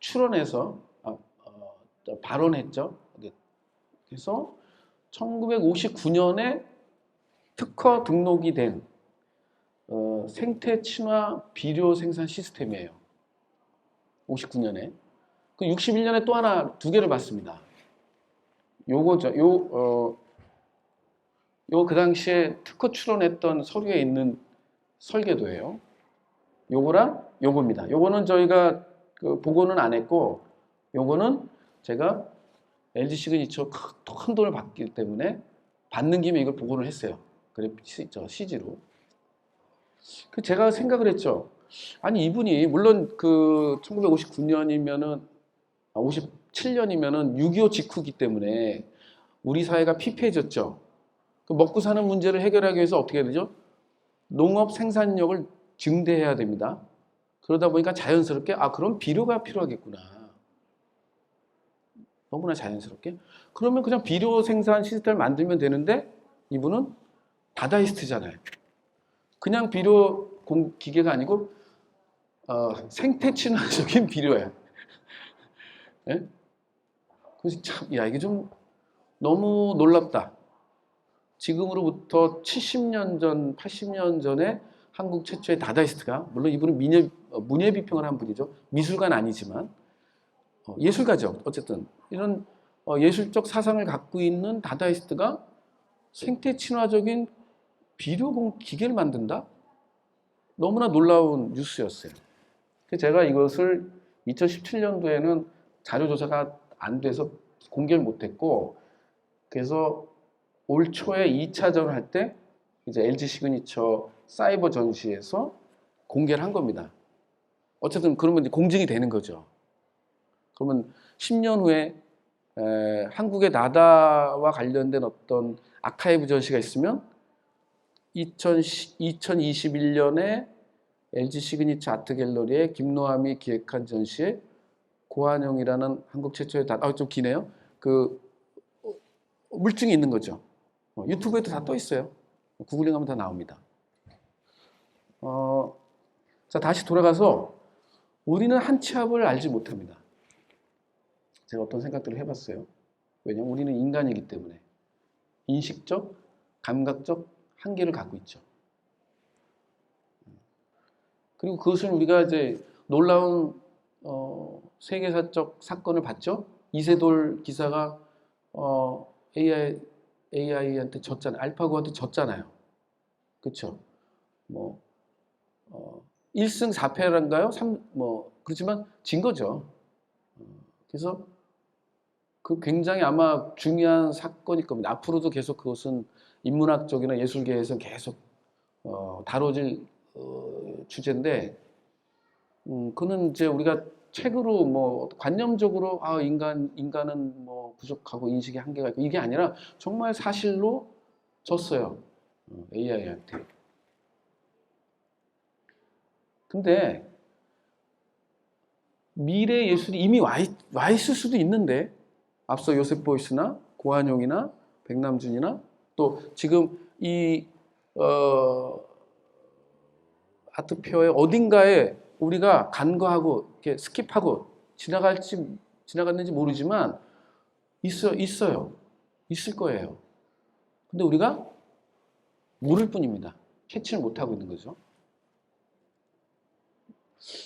출원해서 발원했죠. 그래서 1959년에 특허 등록이 된 생태 친화 비료 생산 시스템이에요. 59년에. 그 61년에 또 하나, 두 개를 봤습니다. 요거죠. 요 그 당시에 특허 출원했던 서류에 있는 설계도예요. 요거랑 요겁니다. 요거는 저희가 그 보고는 안 했고, 요거는 제가 LG 시그니처 큰 돈을 받기 때문에 받는 김에 이걸 보고를 했어요. 그래, CG로. 그 제가 생각을 했죠. 아니, 이분이, 물론 그 1959년이면은, 57년이면은 6.25 직후기 때문에 우리 사회가 피폐해졌죠. 그 먹고 사는 문제를 해결하기 위해서 어떻게 해야 되죠? 농업 생산력을 증대해야 됩니다. 그러다 보니까 자연스럽게, 그럼 비료가 필요하겠구나. 너무나 자연스럽게. 그러면 그냥 비료 생산 시스템을 만들면 되는데, 이분은 다다이스트잖아요. 그냥 비료 기계가 아니고 생태 친화적인 비료예요. 네? 그래서 참, 야, 이게 좀 너무 놀랍다. 지금으로부터 70년 전, 80년 전에 한국 최초의 다다이스트가, 물론 이분은 문예 비평을 한 분이죠. 미술가는 아니지만 예술가죠. 어쨌든 이런 예술적 사상을 갖고 있는 다다이스트가 생태 친화적인 비료 기계를 만든다? 너무나 놀라운 뉴스였어요. 제가 이것을 2017년도에는 자료조사가 안 돼서 공개를 못했고, 그래서 올 초에 2차전을 할 때 이제 LG 시그니처 사이버 전시에서 공개를 한 겁니다. 어쨌든 그러면 이제 공증이 되는 거죠. 그러면 10년 후에 한국의 나다와 관련된 어떤 아카이브 전시가 있으면 2021년에 LG 시그니처 아트 갤러리에 김노함이 기획한 전시에 고한영이라는 한국 최초의 좀 기네요. 그 물증이 있는 거죠. 유튜브에도 다 떠 있어요. 구글링하면 다 나옵니다. 자, 다시 돌아가서 우리는 한 치 앞을 알지 못합니다. 제가 어떤 생각들을 해봤어요. 왜냐하면 우리는 인간이기 때문에 인식적, 감각적 한계를 갖고 있죠. 그리고 그것을 우리가 이제 놀라운 세계사적 사건을 봤죠. 이세돌 기사가 AI한테 졌잖아요. 알파고한테 졌잖아요. 그렇죠? 뭐 1승 4패란가요? 그렇지만 진 거죠. 그래서 그 굉장히 아마 중요한 사건일 겁니다. 앞으로도 계속 그것은 인문학적이나 예술계에서 계속 다뤄질 주제인데, 그는 이제 우리가 책으로 뭐 관념적으로 인간은 뭐 부족하고 인식의 한계가 있고 이게 아니라 정말 사실로 졌어요. AI한테. 근데 미래 예술이 이미 와 있을 수도 있는데, 앞서 요셉 보이스나 고한용이나 백남준이나 또 지금 이 아트페어의 어딘가에 우리가 간과하고 이렇게 스킵하고 지나갔는지 모르지만 있어요. 있을 거예요. 근데 우리가 모를 뿐입니다. 캐치를 못하고 있는 거죠.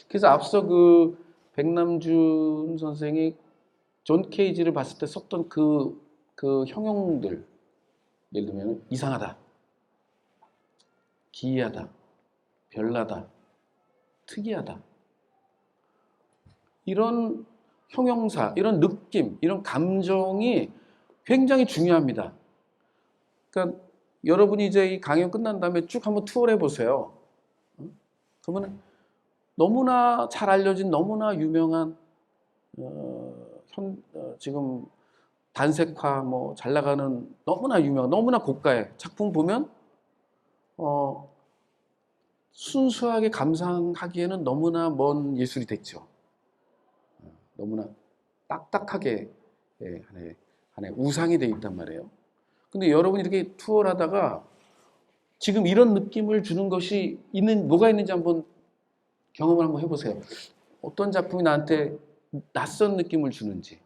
그래서 앞서 그 백남준 선생이 존 케이지를 봤을 때 썼던 그 형용들, 예를 들면 이상하다, 기이하다, 별나다, 특이하다, 이런 형용사, 이런 느낌, 이런 감정이 굉장히 중요합니다. 그러니까 여러분이 이제 이 강연 끝난 다음에 쭉 한번 투어를 해보세요. 그러면 너무나 잘 알려진, 너무나 유명한 지금 단색화 뭐 잘 나가는 너무나 유명한, 너무나 고가의 작품 보면 순수하게 감상하기에는 너무나 먼 예술이 됐죠. 너무나 딱딱하게 하나의 우상이 되어 있단 말이에요. 근데 여러분이 이렇게 투어를 하다가 지금 이런 느낌을 주는 것이 뭐가 있는지 한번 경험을 한번 해보세요. 어떤 작품이 나한테 낯선 느낌을 주는지.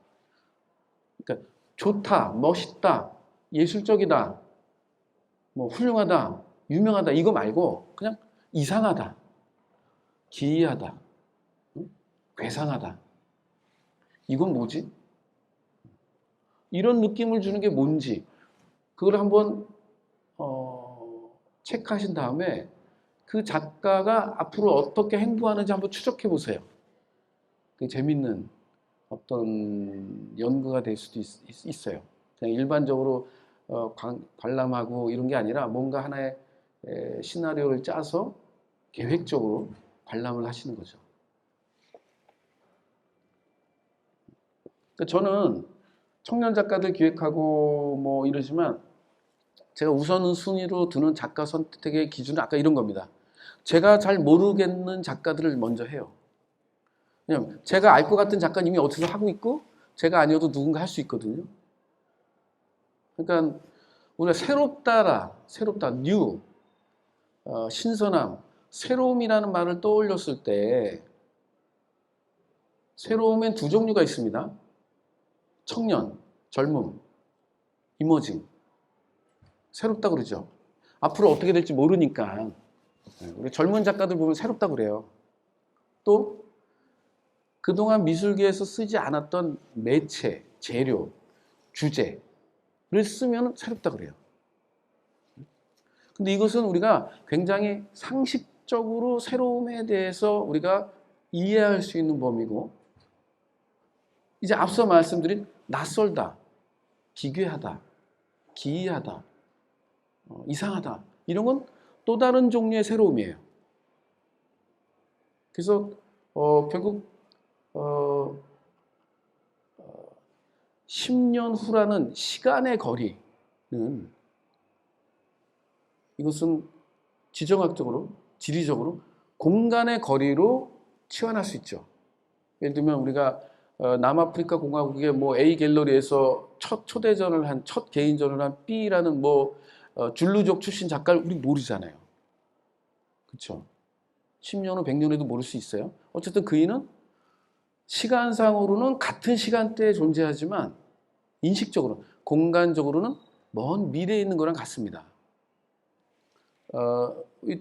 그러니까 좋다, 멋있다, 예술적이다, 뭐 훌륭하다, 유명하다 이거 말고 그냥 이상하다, 기이하다, 괴상하다. 이건 뭐지? 이런 느낌을 주는 게 뭔지 그걸 한번 체크하신 다음에 그 작가가 앞으로 어떻게 행보하는지 한번 추적해 보세요. 그 재밌는 어떤 연구가 될 수도 있어요. 그냥 일반적으로 관람하고 이런 게 아니라 뭔가 하나의 시나리오를 짜서 계획적으로 관람을 하시는 거죠. 저는 청년 작가들 기획하고 뭐 이러지만 제가 우선순위로 두는 작가 선택의 기준은 아까 이런 겁니다. 제가 잘 모르겠는 작가들을 먼저 해요. 왜냐면 제가 알 것 같은 작가는 이미 어디서 하고 있고 제가 아니어도 누군가 할 수 있거든요. 그러니까 우리가 새롭다, new, 신선함, 새로움이라는 말을 떠올렸을 때 새로움엔 두 종류가 있습니다. 청년, 젊음, 이머징. 새롭다 그러죠. 앞으로 어떻게 될지 모르니까 우리 젊은 작가들 보면 새롭다 그래요. 또 그동안 미술계에서 쓰지 않았던 매체, 재료, 주제를 쓰면 새롭다 그래요. 근데 이것은 우리가 굉장히 상식적으로 새로움에 대해서 우리가 이해할 수 있는 범위고 이제 앞서 말씀드린 낯설다, 기괴하다, 기이하다, 이상하다 이런 건 또 다른 종류의 새로움이에요. 그래서 결국 10년 후라는 시간의 거리는 이것은 지정학적으로, 지리적으로 공간의 거리로 치환할 수 있죠. 예를 들면 우리가 남아프리카 공화국의 뭐 A 갤러리에서 첫 초대전을 한, 첫 개인전을 한 B라는 뭐 줄루족 출신 작가를 우리 모르잖아요. 그렇죠? 10년 후, 100년 후에도 모를 수 있어요. 어쨌든 그이는 시간상으로는 같은 시간대에 존재하지만 인식적으로, 공간적으로는 먼 미래에 있는 거랑 같습니다.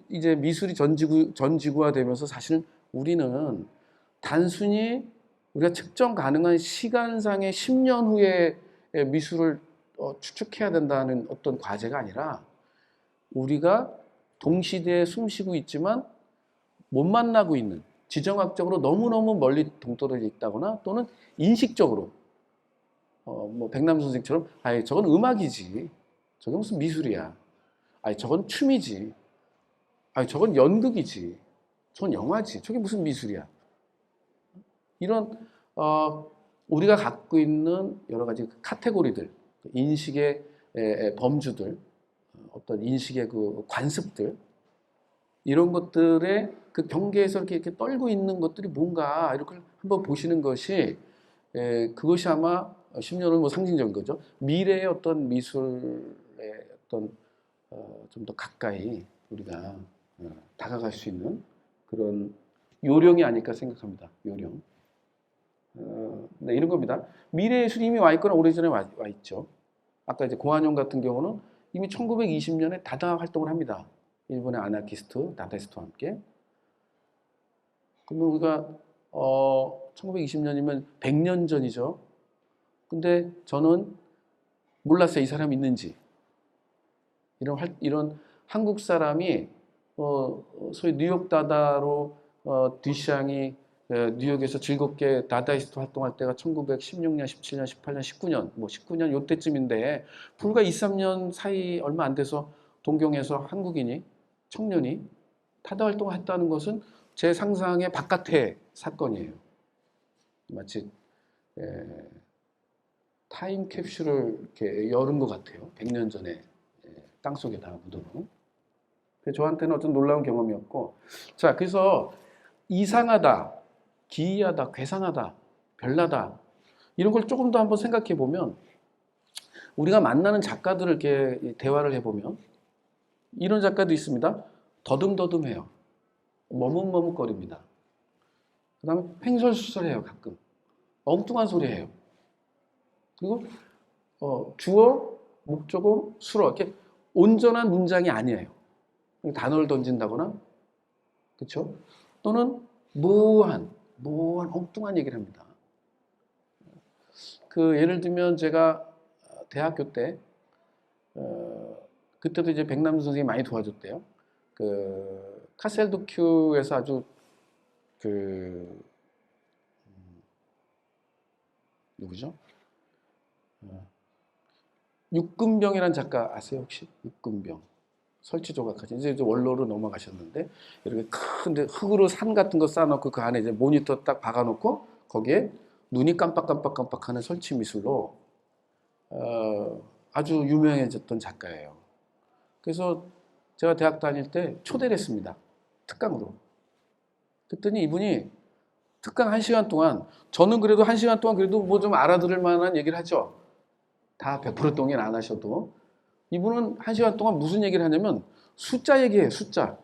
이제 미술이 전지구화되면서 사실 우리는 단순히 우리가 측정 가능한 시간상의 10년 후의 미술을 추측해야 된다는 어떤 과제가 아니라 우리가 동시대에 숨쉬고 있지만 못 만나고 있는 지정학적으로 너무너무 멀리 동떨어져 있다거나 또는 인식적으로 뭐 백남 선생처럼 아이 저건 음악이지 저게 무슨 미술이야 아이 저건 춤이지 아이 저건 연극이지 저건 영화지 저게 무슨 미술이야 이런 우리가 갖고 있는 여러 가지 카테고리들 인식의 범주들 어떤 인식의 그 관습들 이런 것들의 그 경계에서 이렇게 떨고 있는 것들이 뭔가 이렇게 한번 보시는 것이 그것이 아마 10년은 뭐 상징적인 거죠. 미래의 어떤 미술의 어떤 좀 더 가까이 우리가 다가갈 수 있는 그런 요령이 아닐까 생각합니다. 요령. 네, 이런 겁니다. 미래 예술이 이미 와 있거나 오래전에 와 있죠. 아까 이제 고한영 같은 경우는 이미 1920년에 다다 활동을 합니다. 일본의 아나키스트, 다다이스트와 함께. 그러면 우리가 1920년이면 100년 전이죠. 근데 저는 몰랐어요. 이 사람이 있는지. 이런 한국 사람이 소위 뉴욕 다다로 듀샹이 뉴욕에서 즐겁게 다다이스트 활동할 때가 1916년, 17년, 18년, 19년, 뭐 19년 요때쯤인데 불과 2, 3년 사이 얼마 안 돼서 동경에서 한국인이 청년이 다다 활동을 했다는 것은 제 상상의 바깥의 사건이에요. 마치 타임캡슐을 이렇게 열은 것 같아요. 100년 전에 땅속에다가 묻어놓은. 저한테는 어떤 놀라운 경험이었고 자 그래서 이상하다, 기이하다, 괴상하다, 별나다 이런 걸 조금 더 한번 생각해 보면 우리가 만나는 작가들을 이렇게 대화를 해보면 이런 작가도 있습니다. 더듬더듬해요. 머뭇머뭇거립니다. 그 다음에 횡설수설해요 가끔. 엉뚱한 소리 해요. 그리고 주어, 목적어, 수어 이렇게 온전한 문장이 아니에요. 단어를 던진다거나, 그렇죠? 또는 모호한 엉뚱한 얘기를 합니다. 그 예를 들면 제가 대학교 때 그때도 이제 백남준 선생님이 많이 도와줬대요. 그 카셀도큐에서 아주 그 누구죠? 육근병이라는 작가 아세요 혹시? 육근병. 설치조각하신 이제 원로로 넘어가셨는데 이렇게 큰 흙으로 산 같은 거 쌓아놓고 그 안에 이제 모니터 딱 박아놓고 거기에 눈이 깜빡깜빡깜빡하는 설치 미술로 아주 유명해졌던 작가예요. 그래서 제가 대학 다닐 때 초대를 했습니다. 특강으로. 그랬더니 이분이 특강 1시간 동안 저는 그래도 1시간 동안 그래도 뭐 좀 알아들을 만한 얘기를 하죠. 다 100% 동의는 안 하셔도. 이분은 1시간 동안 무슨 얘기를 하냐면 숫자 얘기해요. 숫자.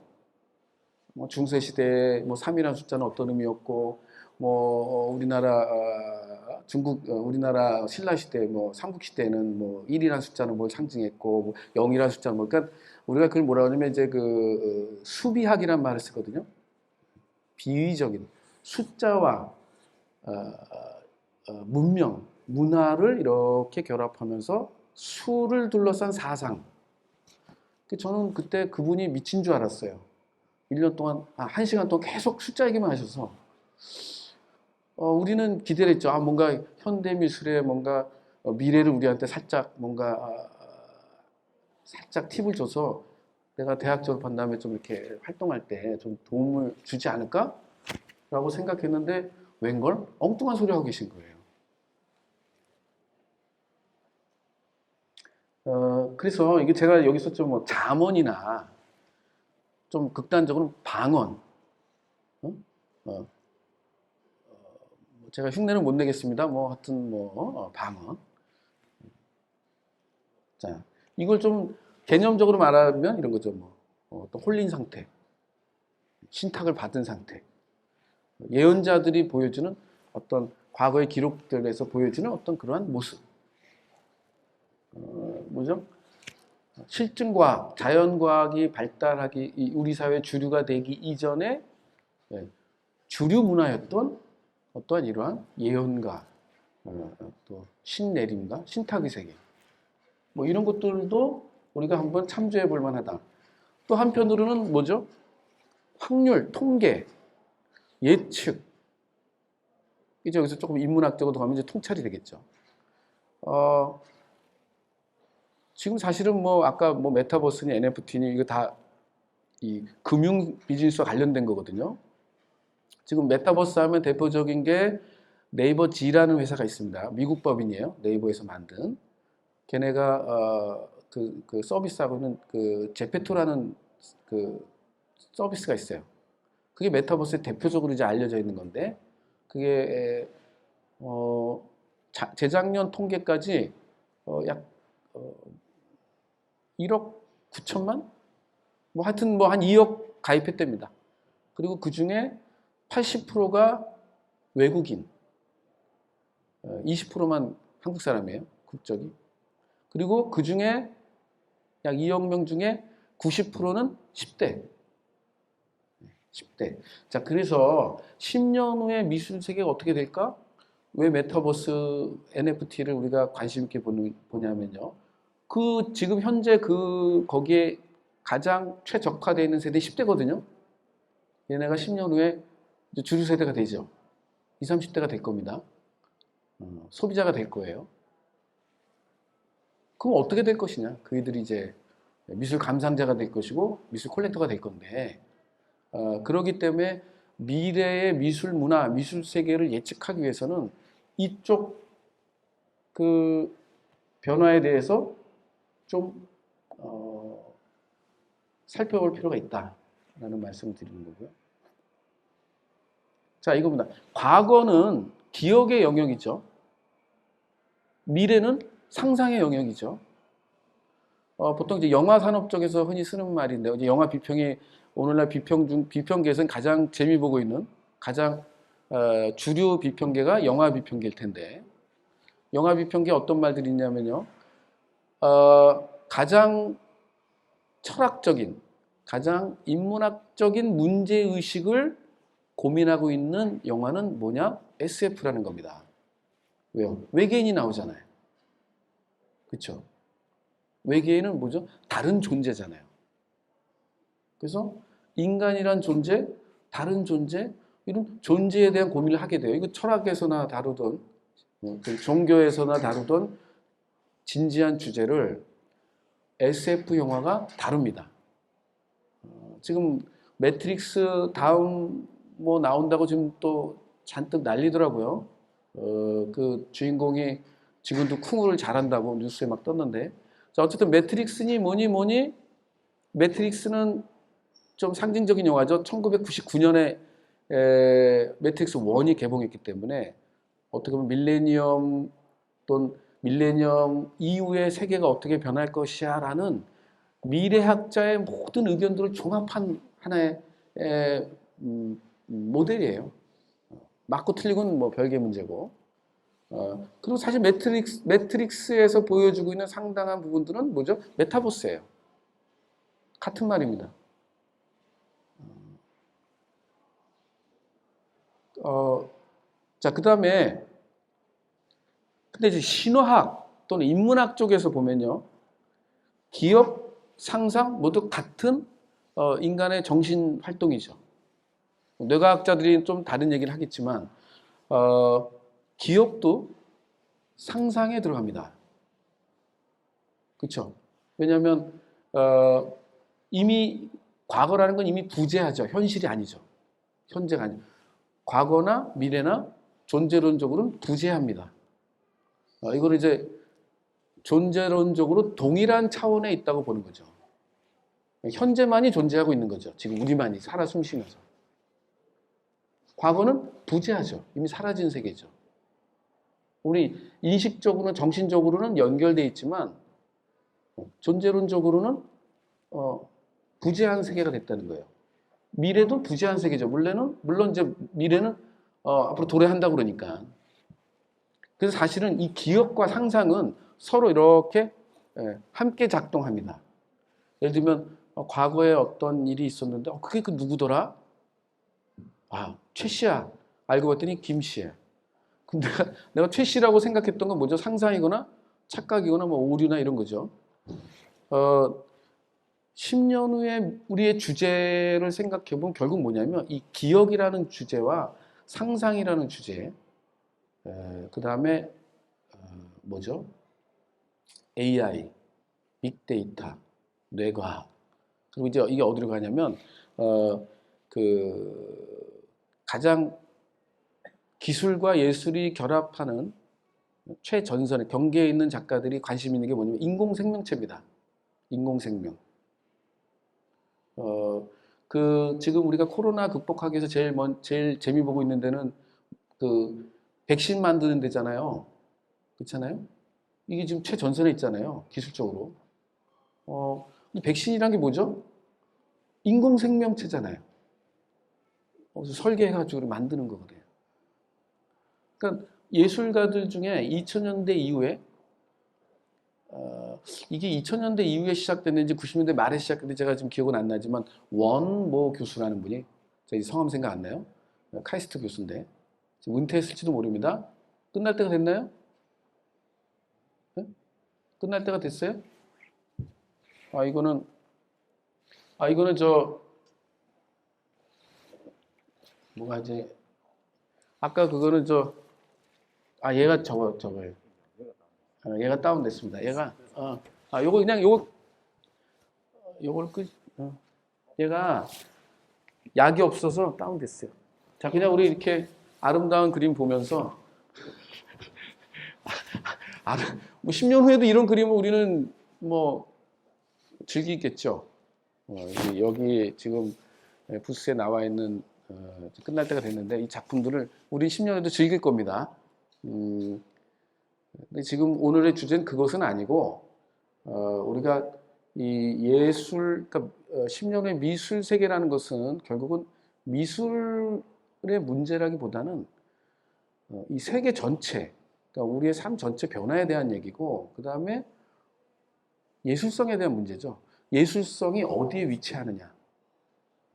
뭐 중세시대에 뭐 3이라는 숫자는 어떤 의미였고 뭐 우리나라 우리나라 신라시대 뭐 삼국시대에는 뭐 1이라는 숫자는 뭘 상징했고 뭐 0이라는 숫자는 뭐 그러니까 우리가 그걸 뭐라 하냐면 이제 그 수비학이란 말을 쓰거든요. 비위적인 숫자와 문명, 문화를 이렇게 결합하면서 수를 둘러싼 사상. 저는 그때 그분이 미친 줄 알았어요. 1년 동안, 1시간 동안 계속 숫자 얘기만 하셔서. 우리는 기대를 했죠. 뭔가 현대미술의 뭔가 미래를 우리한테 살짝 뭔가 살짝 팁을 줘서 내가 대학 졸업한 다음에 좀 이렇게 활동할 때 좀 도움을 주지 않을까? 라고 생각했는데 웬걸? 엉뚱한 소리 하고 계신 거예요. 그래서 이게 제가 여기서 좀 뭐 잠언이나 좀 극단적으로 방언, 제가 흉내는 못 내겠습니다. 뭐 하여튼 뭐 방언. 자, 이걸 좀 개념적으로 말하면 이런 거죠. 뭐 또 홀린 상태, 신탁을 받은 상태. 예언자들이 보여주는 어떤 과거의 기록들에서 보여주는 어떤 그러한 모습. 뭐죠? 실증과학, 자연과학이 발달하기, 우리 사회 주류가 되기 이전에 주류 문화였던 어떠한 이러한 예언가, 또 신내림과 신탁의 세계. 뭐 이런 것들도 우리가 한번 참조해 볼 만하다. 또 한편으로는 뭐죠? 확률, 통계, 예측. 이제 여기서 조금 인문학적으로 가면 이제 통찰이 되겠죠. 지금 사실은 뭐 아까 뭐 메타버스니 NFT니 이거 다 이 금융 비즈니스와 관련된 거거든요. 지금 메타버스 하면 대표적인 게 네이버 G라는 회사가 있습니다. 미국 법인이에요. 네이버에서 만든. 걔네가 그 서비스하고는 그 제페토라는 그 서비스가 있어요. 그게 메타버스에 대표적으로 이제 알려져 있는 건데 그게 재작년 통계까지 약 1억 9천만? 뭐 하여튼 뭐 한 2억 가입했답니다. 그리고 그 중에 80%가 외국인, 20%만 한국 사람이에요. 국적이. 그리고 그 중에 약 2억 명 중에 90%는 10대. 10대. 자, 그래서 10년 후에 미술 세계가 어떻게 될까? 왜 메타버스 NFT를 우리가 관심 있게 보냐면요. 지금 현재 거기에 가장 최적화되어 있는 세대 10대거든요. 얘네가 10년 후에 이제 주류 세대가 되죠. 20, 30대가 될 겁니다. 소비자가 될 거예요. 그럼 어떻게 될 것이냐? 그이들이 이제 미술 감상자가 될 것이고 미술 콜렉터가 될 건데 그러기 때문에 미래의 미술 문화, 미술 세계를 예측하기 위해서는 이쪽 그 변화에 대해서 좀 살펴볼 필요가 있다라는 말씀을 드리는 거고요. 자, 이겁니다. 과거는 기억의 영역이죠. 미래는 상상의 영역이죠. 보통 이제 영화 산업 쪽에서 흔히 쓰는 말인데요. 이제 영화 비평이 오늘날 비평계에서는 가장 재미 보고 있는 가장 주류 비평계가 영화 비평계일 텐데, 영화 비평계 어떤 말들이 있냐면요. 가장 철학적인, 가장 인문학적인 문제의식을 고민하고 있는 영화는 뭐냐? SF라는 겁니다. 왜요? 외계인이 나오잖아요. 그렇죠? 외계인은 뭐죠? 다른 존재잖아요. 그래서 인간이란 존재, 다른 존재, 이런 존재에 대한 고민을 하게 돼요. 이거 철학에서나 다루던, 종교에서나 다루던 진지한 주제를 SF 영화가 다룹니다. 지금 매트릭스 다음 뭐 나온다고 지금 또 잔뜩 난리더라고요. 그 주인공이 지금도 쿵우를 잘한다고 뉴스에 막 떴는데. 자, 어쨌든 매트릭스니 뭐니 매트릭스는 좀 상징적인 영화죠. 1999년에 매트릭스 1이 개봉했기 때문에 어떻게 보면 밀레니엄 또는 밀레니엄 이후의 세계가 어떻게 변할 것이야 라는 미래학자의 모든 의견들을 종합한 하나의 모델이에요. 맞고 틀리고는 뭐 별개 문제고. 그리고 사실 매트릭스에서 보여주고 있는 상당한 부분들은 뭐죠? 메타버스예요. 같은 말입니다. 자, 그 다음에 근데 이제 신화학 또는 인문학 쪽에서 보면요. 기업, 상상 모두 같은 인간의 정신 활동이죠. 뇌과학자들이 좀 다른 얘기를 하겠지만 기업도 상상에 들어갑니다. 그렇죠? 왜냐하면 이미 과거라는 건 이미 부재하죠. 현실이 아니죠. 현재가 아니죠. 과거나 미래나 존재론적으로는 부재합니다. 이걸 이제 존재론적으로 동일한 차원에 있다고 보는 거죠. 현재만이 존재하고 있는 거죠. 지금 우리만이 살아 숨쉬면서. 과거는 부재하죠. 이미 사라진 세계죠. 우리 인식적으로는 정신적으로는 연결되어 있지만 존재론적으로는 부재한 세계가 됐다는 거예요. 미래도 부재한 세계죠. 물론 이제 미래는 앞으로 도래한다고 그러니까. 그래서 사실은 이 기억과 상상은 서로 이렇게 함께 작동합니다. 예를 들면 과거에 어떤 일이 있었는데 그게 그 누구더라? 최 씨야. 알고 봤더니 김 씨야. 근데 내가 최 씨라고 생각했던 건 뭐죠? 상상이거나 착각이거나 뭐 오류나 이런 거죠. 10년 후에 우리의 주제를 생각해 보면 결국 뭐냐면 이 기억이라는 주제와 상상이라는 주제, 그 다음에 뭐죠? AI, 빅데이터, 뇌과학. 그리고 이제 이게 어디로 가냐면 그 가장 기술과 예술이 결합하는 최전선의 경계에 있는 작가들이 관심 있는 게 뭐냐면 인공생명체입니다. 인공생명. 지금 우리가 코로나 극복하기 위해서 제일 재미 보고 있는 데는 그 백신 만드는 데잖아요. 그렇잖아요? 이게 지금 최전선에 있잖아요. 기술적으로. 이 백신이란 게 뭐죠? 인공생명체잖아요. 설계해가지고 만드는 거거든요. 그러니까 예술가들 중에 2000년대 이후에 이게 2000년대 이후에 시작됐는지 90년대 말에 시작됐는지 제가 지금 기억은 안 나지만 원모 교수라는 분이 저희 성함 생각 안 나요? 카이스트 교수인데 지금 은퇴했을지도 모릅니다. 끝날 때가 됐나요? 네? 끝날 때가 됐어요? 이거는 뭐가 이제 아까 그거는 얘가 저거예요. 얘가 다운됐습니다. 얘가 요거 그냥 요걸 얘가 약이 없어서 다운됐어요. 자, 그냥 우리 이렇게 아름다운 그림 보면서 뭐 10년 후에도 이런 그림을 우리는 뭐 즐기겠죠. 여기 지금 부스에 나와 있는 끝날 때가 됐는데 이 작품들을 우리 10년 후에도 즐길 겁니다. 근데 지금 오늘의 주제는 그것은 아니고 우리가 이 예술, 그러니까 10년의 미술 세계라는 것은 결국은 미술을 문제라기보다는 이 세계 전체, 그러니까 우리의 삶 전체 변화에 대한 얘기고, 그 다음에 예술성에 대한 문제죠. 예술성이 어디에 위치하느냐.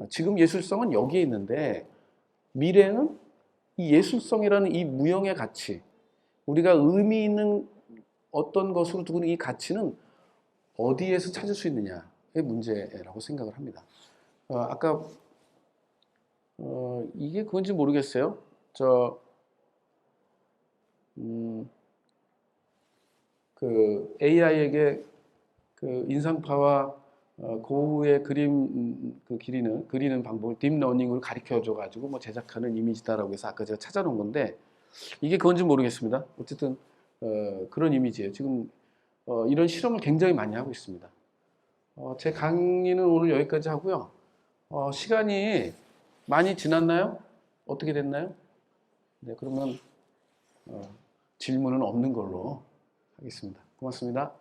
지금 예술성은 여기에 있는데 미래는 이 예술성이라는 이 무형의 가치, 우리가 의미 있는 어떤 것으로 두고 있는 이 가치는 어디에서 찾을 수 있느냐의 문제라고 생각을 합니다. 아까 이게 그건지 모르겠어요. 그 AI에게 그 인상파와 고우의 그림 그 그리는 방법을 딥러닝으로 가르쳐줘 가지고 뭐 제작하는 이미지다라고 해서 아까 제가 찾아놓은 건데 이게 그건지 모르겠습니다. 어쨌든 그런 이미지예요. 지금 이런 실험을 굉장히 많이 하고 있습니다. 제 강의는 오늘 여기까지 하고요. 시간이 많이 지났나요? 어떻게 됐나요? 네, 그러면 질문은 없는 걸로 하겠습니다. 고맙습니다.